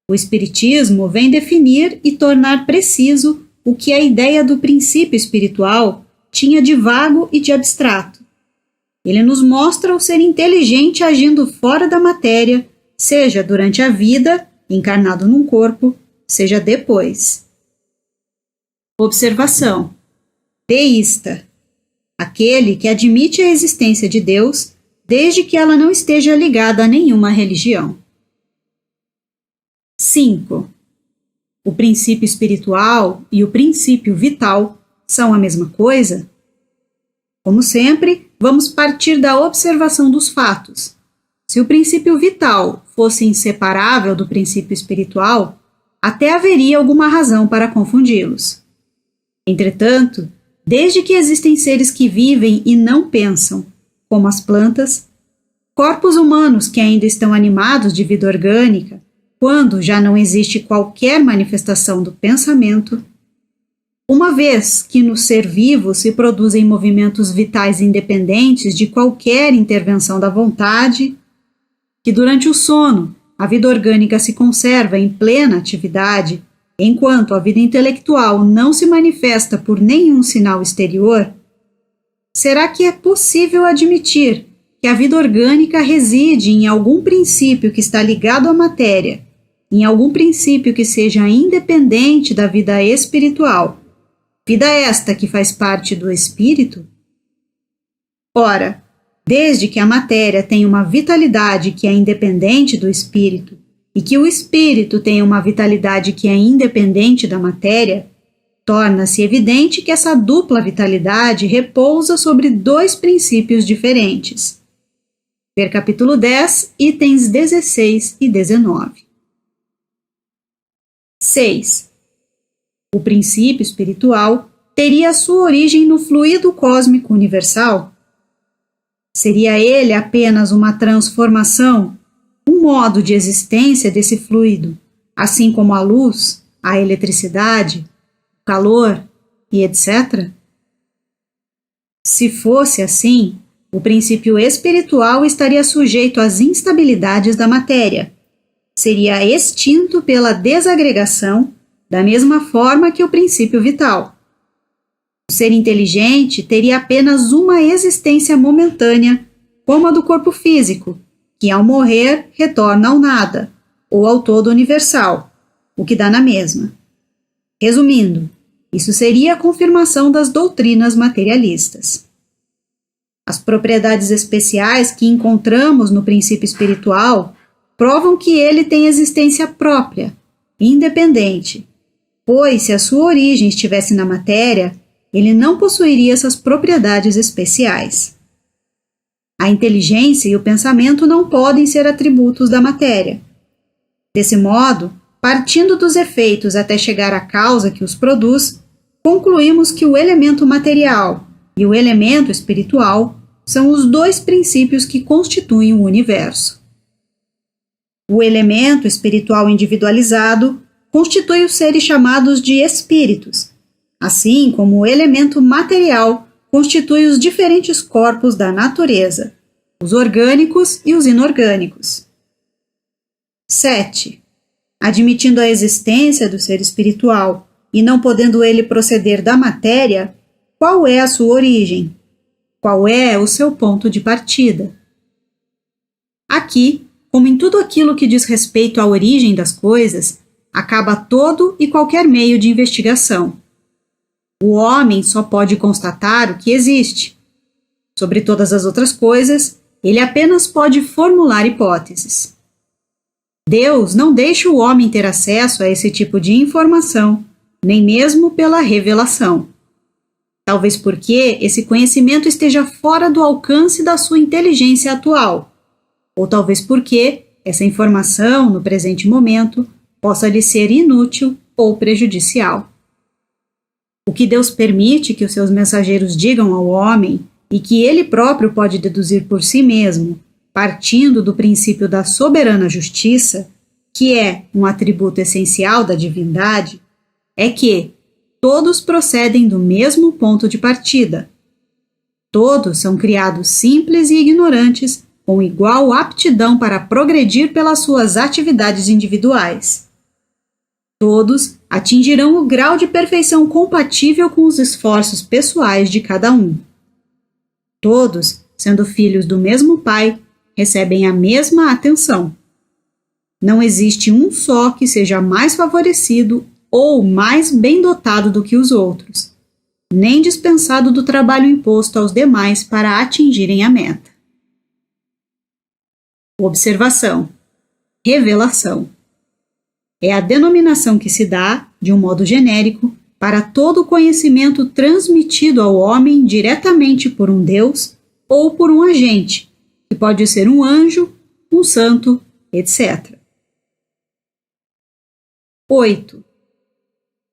O Espiritismo vem definir e tornar preciso o que a ideia do princípio espiritual tinha de vago e de abstrato. Ele nos mostra o ser inteligente agindo fora da matéria, seja durante a vida, encarnado num corpo, seja depois. Observação: deísta, aquele que admite a existência de Deus, desde que ela não esteja ligada a nenhuma religião. 5. O princípio espiritual e o princípio vital são a mesma coisa? Como sempre, vamos partir da observação dos fatos. Se o princípio vital fosse inseparável do princípio espiritual, até haveria alguma razão para confundi-los. Entretanto, desde que existem seres que vivem e não pensam, como as plantas, corpos humanos que ainda estão animados de vida orgânica, quando já não existe qualquer manifestação do pensamento, uma vez que no ser vivo se produzem movimentos vitais independentes de qualquer intervenção da vontade, que durante o sono a vida orgânica se conserva em plena atividade, enquanto a vida intelectual não se manifesta por nenhum sinal exterior, será que é possível admitir que a vida orgânica reside em algum princípio que está ligado à matéria, em algum princípio que seja independente da vida espiritual, vida esta que faz parte do espírito? Ora, desde que a matéria tem uma vitalidade que é independente do espírito e que o espírito tem uma vitalidade que é independente da matéria, torna-se evidente que essa dupla vitalidade repousa sobre dois princípios diferentes. Ver capítulo 10, itens 16 e 19. 6. O princípio espiritual teria sua origem no fluido cósmico universal? Seria ele apenas uma transformação, um modo de existência desse fluido, assim como a luz, a eletricidade, o calor e etc.? Se fosse assim, o princípio espiritual estaria sujeito às instabilidades da matéria. Seria extinto pela desagregação, da mesma forma que o princípio vital. O ser inteligente teria apenas uma existência momentânea, como a do corpo físico, que ao morrer retorna ao nada, ou ao todo universal, o que dá na mesma. Resumindo, isso seria a confirmação das doutrinas materialistas. As propriedades especiais que encontramos no princípio espiritual provam que ele tem existência própria, independente, pois se a sua origem estivesse na matéria, ele não possuiria essas propriedades especiais. A inteligência e o pensamento não podem ser atributos da matéria. Desse modo, partindo dos efeitos até chegar à causa que os produz, concluímos que o elemento material e o elemento espiritual são os dois princípios que constituem o universo. O elemento espiritual individualizado constitui os seres chamados de espíritos, assim como o elemento material constitui os diferentes corpos da natureza, os orgânicos e os inorgânicos. 7. Admitindo a existência do ser espiritual e não podendo ele proceder da matéria, qual é a sua origem? Qual é o seu ponto de partida? Aqui, como em tudo aquilo que diz respeito à origem das coisas, acaba todo e qualquer meio de investigação. O homem só pode constatar o que existe. Sobre todas as outras coisas, ele apenas pode formular hipóteses. Deus não deixa o homem ter acesso a esse tipo de informação, nem mesmo pela revelação. Talvez porque esse conhecimento esteja fora do alcance da sua inteligência atual, ou talvez porque essa informação, no presente momento, possa lhe ser inútil ou prejudicial. O que Deus permite que os seus mensageiros digam ao homem e que ele próprio pode deduzir por si mesmo, partindo do princípio da soberana justiça, que é um atributo essencial da divindade, é que todos procedem do mesmo ponto de partida. Todos são criados simples e ignorantes, com igual aptidão para progredir pelas suas atividades individuais. Todos atingirão o grau de perfeição compatível com os esforços pessoais de cada um. Todos, sendo filhos do mesmo Pai, recebem a mesma atenção. Não existe um só que seja mais favorecido ou mais bem dotado do que os outros, nem dispensado do trabalho imposto aos demais para atingirem a meta. Observação. Revelação. É a denominação que se dá, de um modo genérico, para todo o conhecimento transmitido ao homem diretamente por um Deus ou por um agente, que pode ser um anjo, um santo, etc. 8.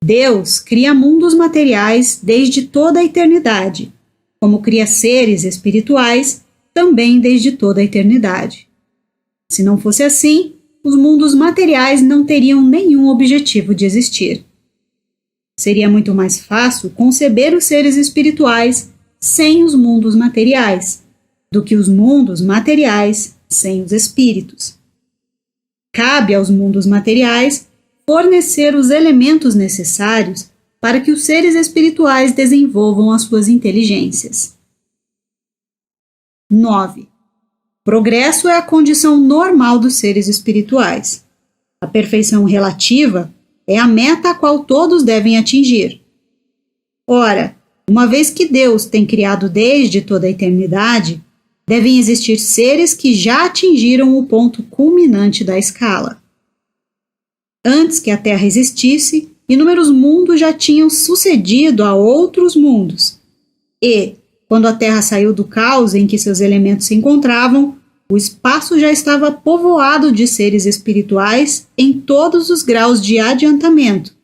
Deus cria mundos materiais desde toda a eternidade, como cria seres espirituais também desde toda a eternidade. Se não fosse assim, os mundos materiais não teriam nenhum objetivo de existir. Seria muito mais fácil conceber os seres espirituais sem os mundos materiais, do que os mundos materiais sem os espíritos. Cabe aos mundos materiais fornecer os elementos necessários para que os seres espirituais desenvolvam as suas inteligências. 9. Progresso é a condição normal dos seres espirituais. A perfeição relativa é a meta a qual todos devem atingir. Ora, uma vez que Deus tem criado desde toda a eternidade, devem existir seres que já atingiram o ponto culminante da escala. Antes que a Terra existisse, inúmeros mundos já tinham sucedido a outros mundos. E, quando a Terra saiu do caos em que seus elementos se encontravam, o espaço já estava povoado de seres espirituais em todos os graus de adiantamento,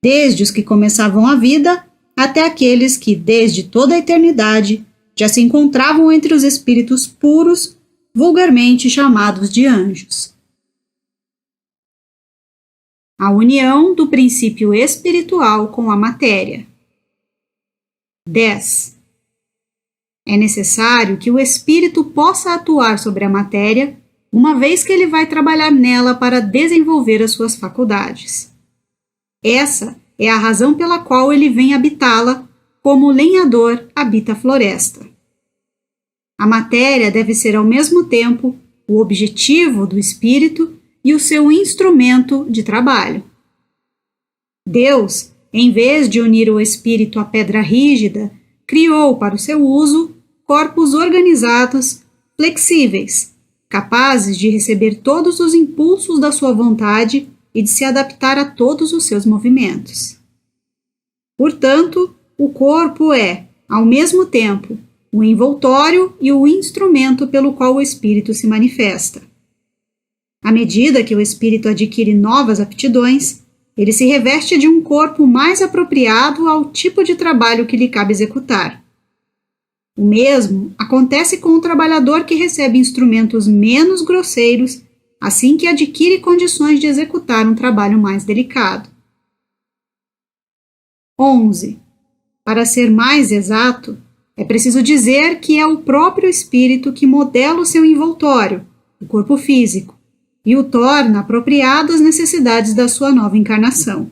desde os que começavam a vida até aqueles que, desde toda a eternidade, já se encontravam entre os espíritos puros, vulgarmente chamados de anjos. A união do princípio espiritual com a matéria. 10. É necessário que o espírito possa atuar sobre a matéria, uma vez que ele vai trabalhar nela para desenvolver as suas faculdades. Essa é a razão pela qual ele vem habitá-la, como o lenhador habita a floresta. A matéria deve ser ao mesmo tempo o objetivo do espírito e o seu instrumento de trabalho. Deus, em vez de unir o espírito à pedra rígida, criou para o seu uso corpos organizados, flexíveis, capazes de receber todos os impulsos da sua vontade e de se adaptar a todos os seus movimentos. Portanto, o corpo é, ao mesmo tempo, o envoltório e o instrumento pelo qual o espírito se manifesta. À medida que o espírito adquire novas aptidões, ele se reveste de um corpo mais apropriado ao tipo de trabalho que lhe cabe executar. O mesmo acontece com o trabalhador que recebe instrumentos menos grosseiros assim que adquire condições de executar um trabalho mais delicado. 11. Para ser mais exato, é preciso dizer que é o próprio espírito que modela o seu envoltório, o corpo físico, e o torna apropriado às necessidades da sua nova encarnação.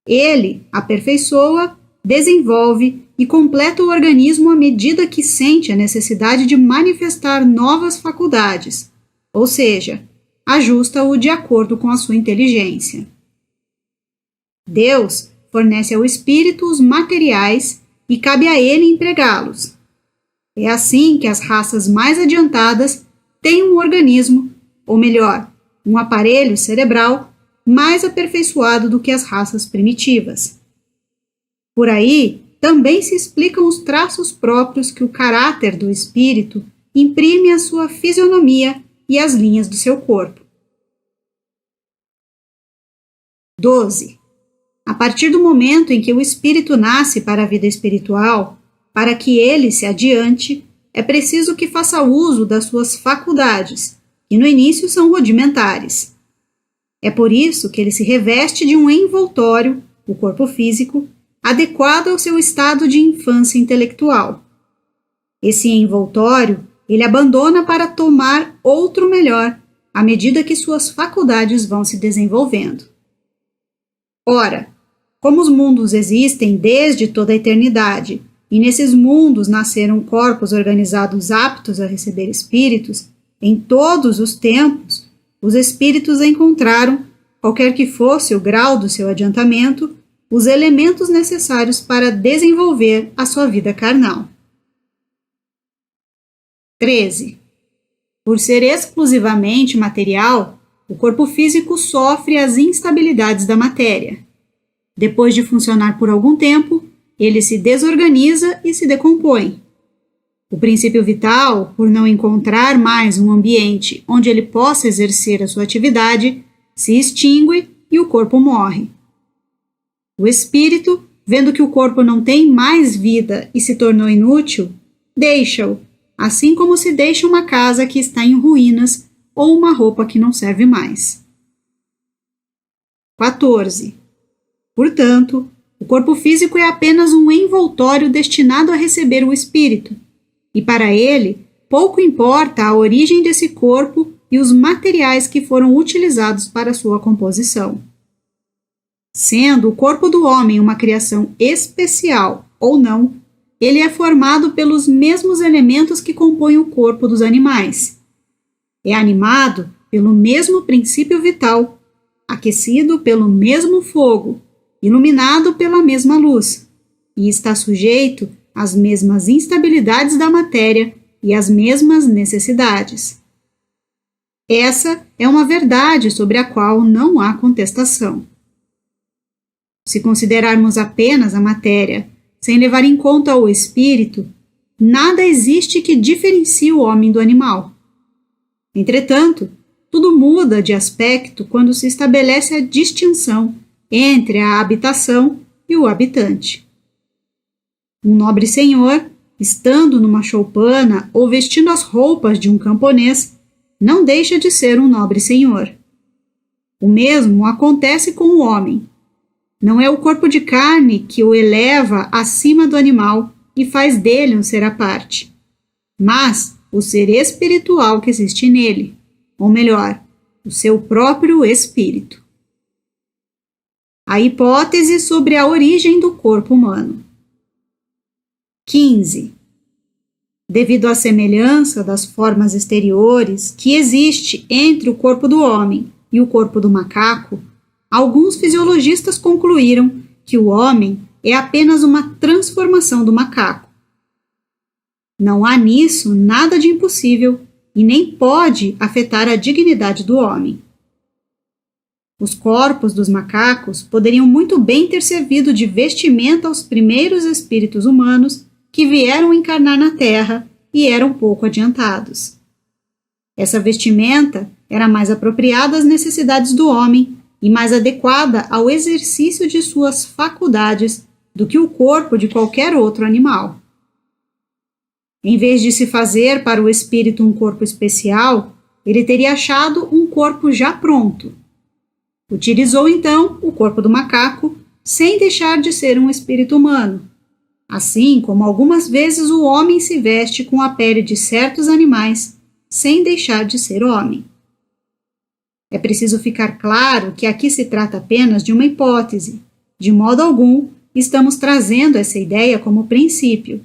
Ele aperfeiçoa, desenvolve e completa o organismo à medida que sente a necessidade de manifestar novas faculdades, ou seja, ajusta-o de acordo com a sua inteligência. Deus fornece ao espírito os materiais e cabe a ele empregá-los. É assim que as raças mais adiantadas têm um organismo, ou melhor, um aparelho cerebral mais aperfeiçoado do que as raças primitivas. Por aí, também se explicam os traços próprios que o caráter do espírito imprime à sua fisionomia e às linhas do seu corpo. 12. A partir do momento em que o espírito nasce para a vida espiritual, para que ele se adiante, é preciso que faça uso das suas faculdades, que no início são rudimentares. É por isso que ele se reveste de um envoltório, o corpo físico, adequado ao seu estado de infância intelectual. Esse envoltório ele abandona para tomar outro melhor, à medida que suas faculdades vão se desenvolvendo. Ora, como os mundos existem desde toda a eternidade, e nesses mundos nasceram corpos organizados aptos a receber espíritos, em todos os tempos, os espíritos encontraram, qualquer que fosse o grau do seu adiantamento, os elementos necessários para desenvolver a sua vida carnal. 13. Por ser exclusivamente material, o corpo físico sofre as instabilidades da matéria. Depois de funcionar por algum tempo, ele se desorganiza e se decompõe. O princípio vital, por não encontrar mais um ambiente onde ele possa exercer a sua atividade, se extingue e o corpo morre. O espírito, vendo que o corpo não tem mais vida e se tornou inútil, deixa-o, assim como se deixa uma casa que está em ruínas ou uma roupa que não serve mais. 14. Portanto, o corpo físico é apenas um envoltório destinado a receber o espírito, e para ele pouco importa a origem desse corpo e os materiais que foram utilizados para sua composição. Sendo o corpo do homem uma criação especial ou não, ele é formado pelos mesmos elementos que compõem o corpo dos animais. É animado pelo mesmo princípio vital, aquecido pelo mesmo fogo, iluminado pela mesma luz, e está sujeito às mesmas instabilidades da matéria e às mesmas necessidades. Essa é uma verdade sobre a qual não há contestação. Se considerarmos apenas a matéria, sem levar em conta o espírito, nada existe que diferencie o homem do animal. Entretanto, tudo muda de aspecto quando se estabelece a distinção entre a habitação e o habitante. Um nobre senhor, estando numa choupana ou vestindo as roupas de um camponês, não deixa de ser um nobre senhor. O mesmo acontece com o homem. Não é o corpo de carne que o eleva acima do animal e faz dele um ser à parte, mas o ser espiritual que existe nele, ou melhor, o seu próprio espírito. A hipótese sobre a origem do corpo humano. 15. Devido à semelhança das formas exteriores que existe entre o corpo do homem e o corpo do macaco, alguns fisiologistas concluíram que o homem é apenas uma transformação do macaco. Não há nisso nada de impossível e nem pode afetar a dignidade do homem. Os corpos dos macacos poderiam muito bem ter servido de vestimenta aos primeiros espíritos humanos que vieram encarnar na Terra e eram pouco adiantados. Essa vestimenta era mais apropriada às necessidades do homem e mais adequada ao exercício de suas faculdades do que o corpo de qualquer outro animal. Em vez de se fazer para o espírito um corpo especial, ele teria achado um corpo já pronto. Utilizou então o corpo do macaco sem deixar de ser um espírito humano, assim como algumas vezes o homem se veste com a pele de certos animais sem deixar de ser homem. É preciso ficar claro que aqui se trata apenas de uma hipótese. De modo algum, estamos trazendo essa ideia como princípio.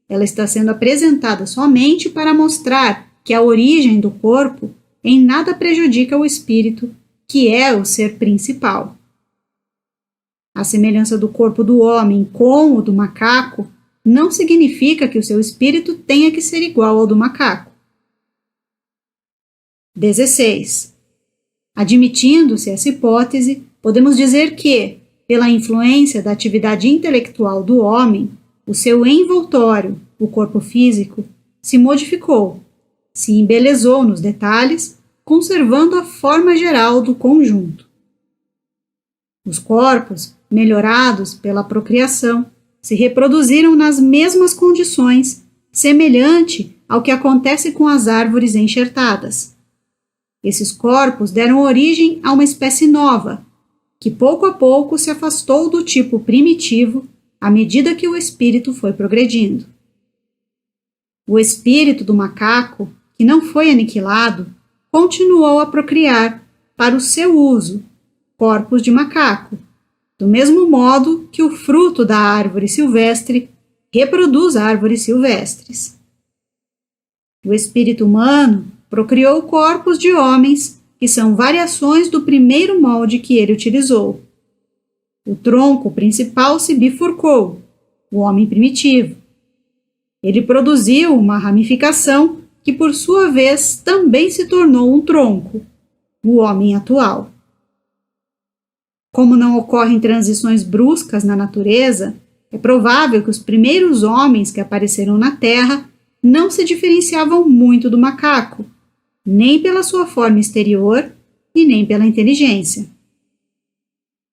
Ela está sendo apresentada somente para mostrar que a origem do corpo em nada prejudica o espírito, que é o ser principal. A semelhança do corpo do homem com o do macaco não significa que o seu espírito tenha que ser igual ao do macaco. 16. Admitindo-se essa hipótese, podemos dizer que, pela influência da atividade intelectual do homem, o seu envoltório, o corpo físico, se modificou, se embelezou nos detalhes, conservando a forma geral do conjunto. Os corpos, melhorados pela procriação, se reproduziram nas mesmas condições, semelhante ao que acontece com as árvores enxertadas. Esses corpos deram origem a uma espécie nova, que pouco a pouco se afastou do tipo primitivo à medida que o espírito foi progredindo. O espírito do macaco, que não foi aniquilado, continuou a procriar para o seu uso corpos de macaco, do mesmo modo que o fruto da árvore silvestre reproduz árvores silvestres. O espírito humano procriou corpos de homens que são variações do primeiro molde que ele utilizou. O tronco principal se bifurcou, o homem primitivo. Ele produziu uma ramificação que, por sua vez, também se tornou um tronco, o homem atual. Como não ocorrem transições bruscas na natureza, é provável que os primeiros homens que apareceram na Terra não se diferenciavam muito do macaco, nem pela sua forma exterior e nem pela inteligência.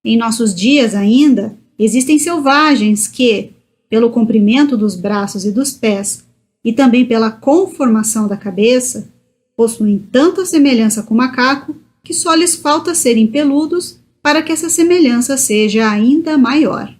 Em nossos dias ainda, existem selvagens que, pelo comprimento dos braços e dos pés, e também pela conformação da cabeça, possuem tanta semelhança com o macaco que só lhes falta serem peludos para que essa semelhança seja ainda maior.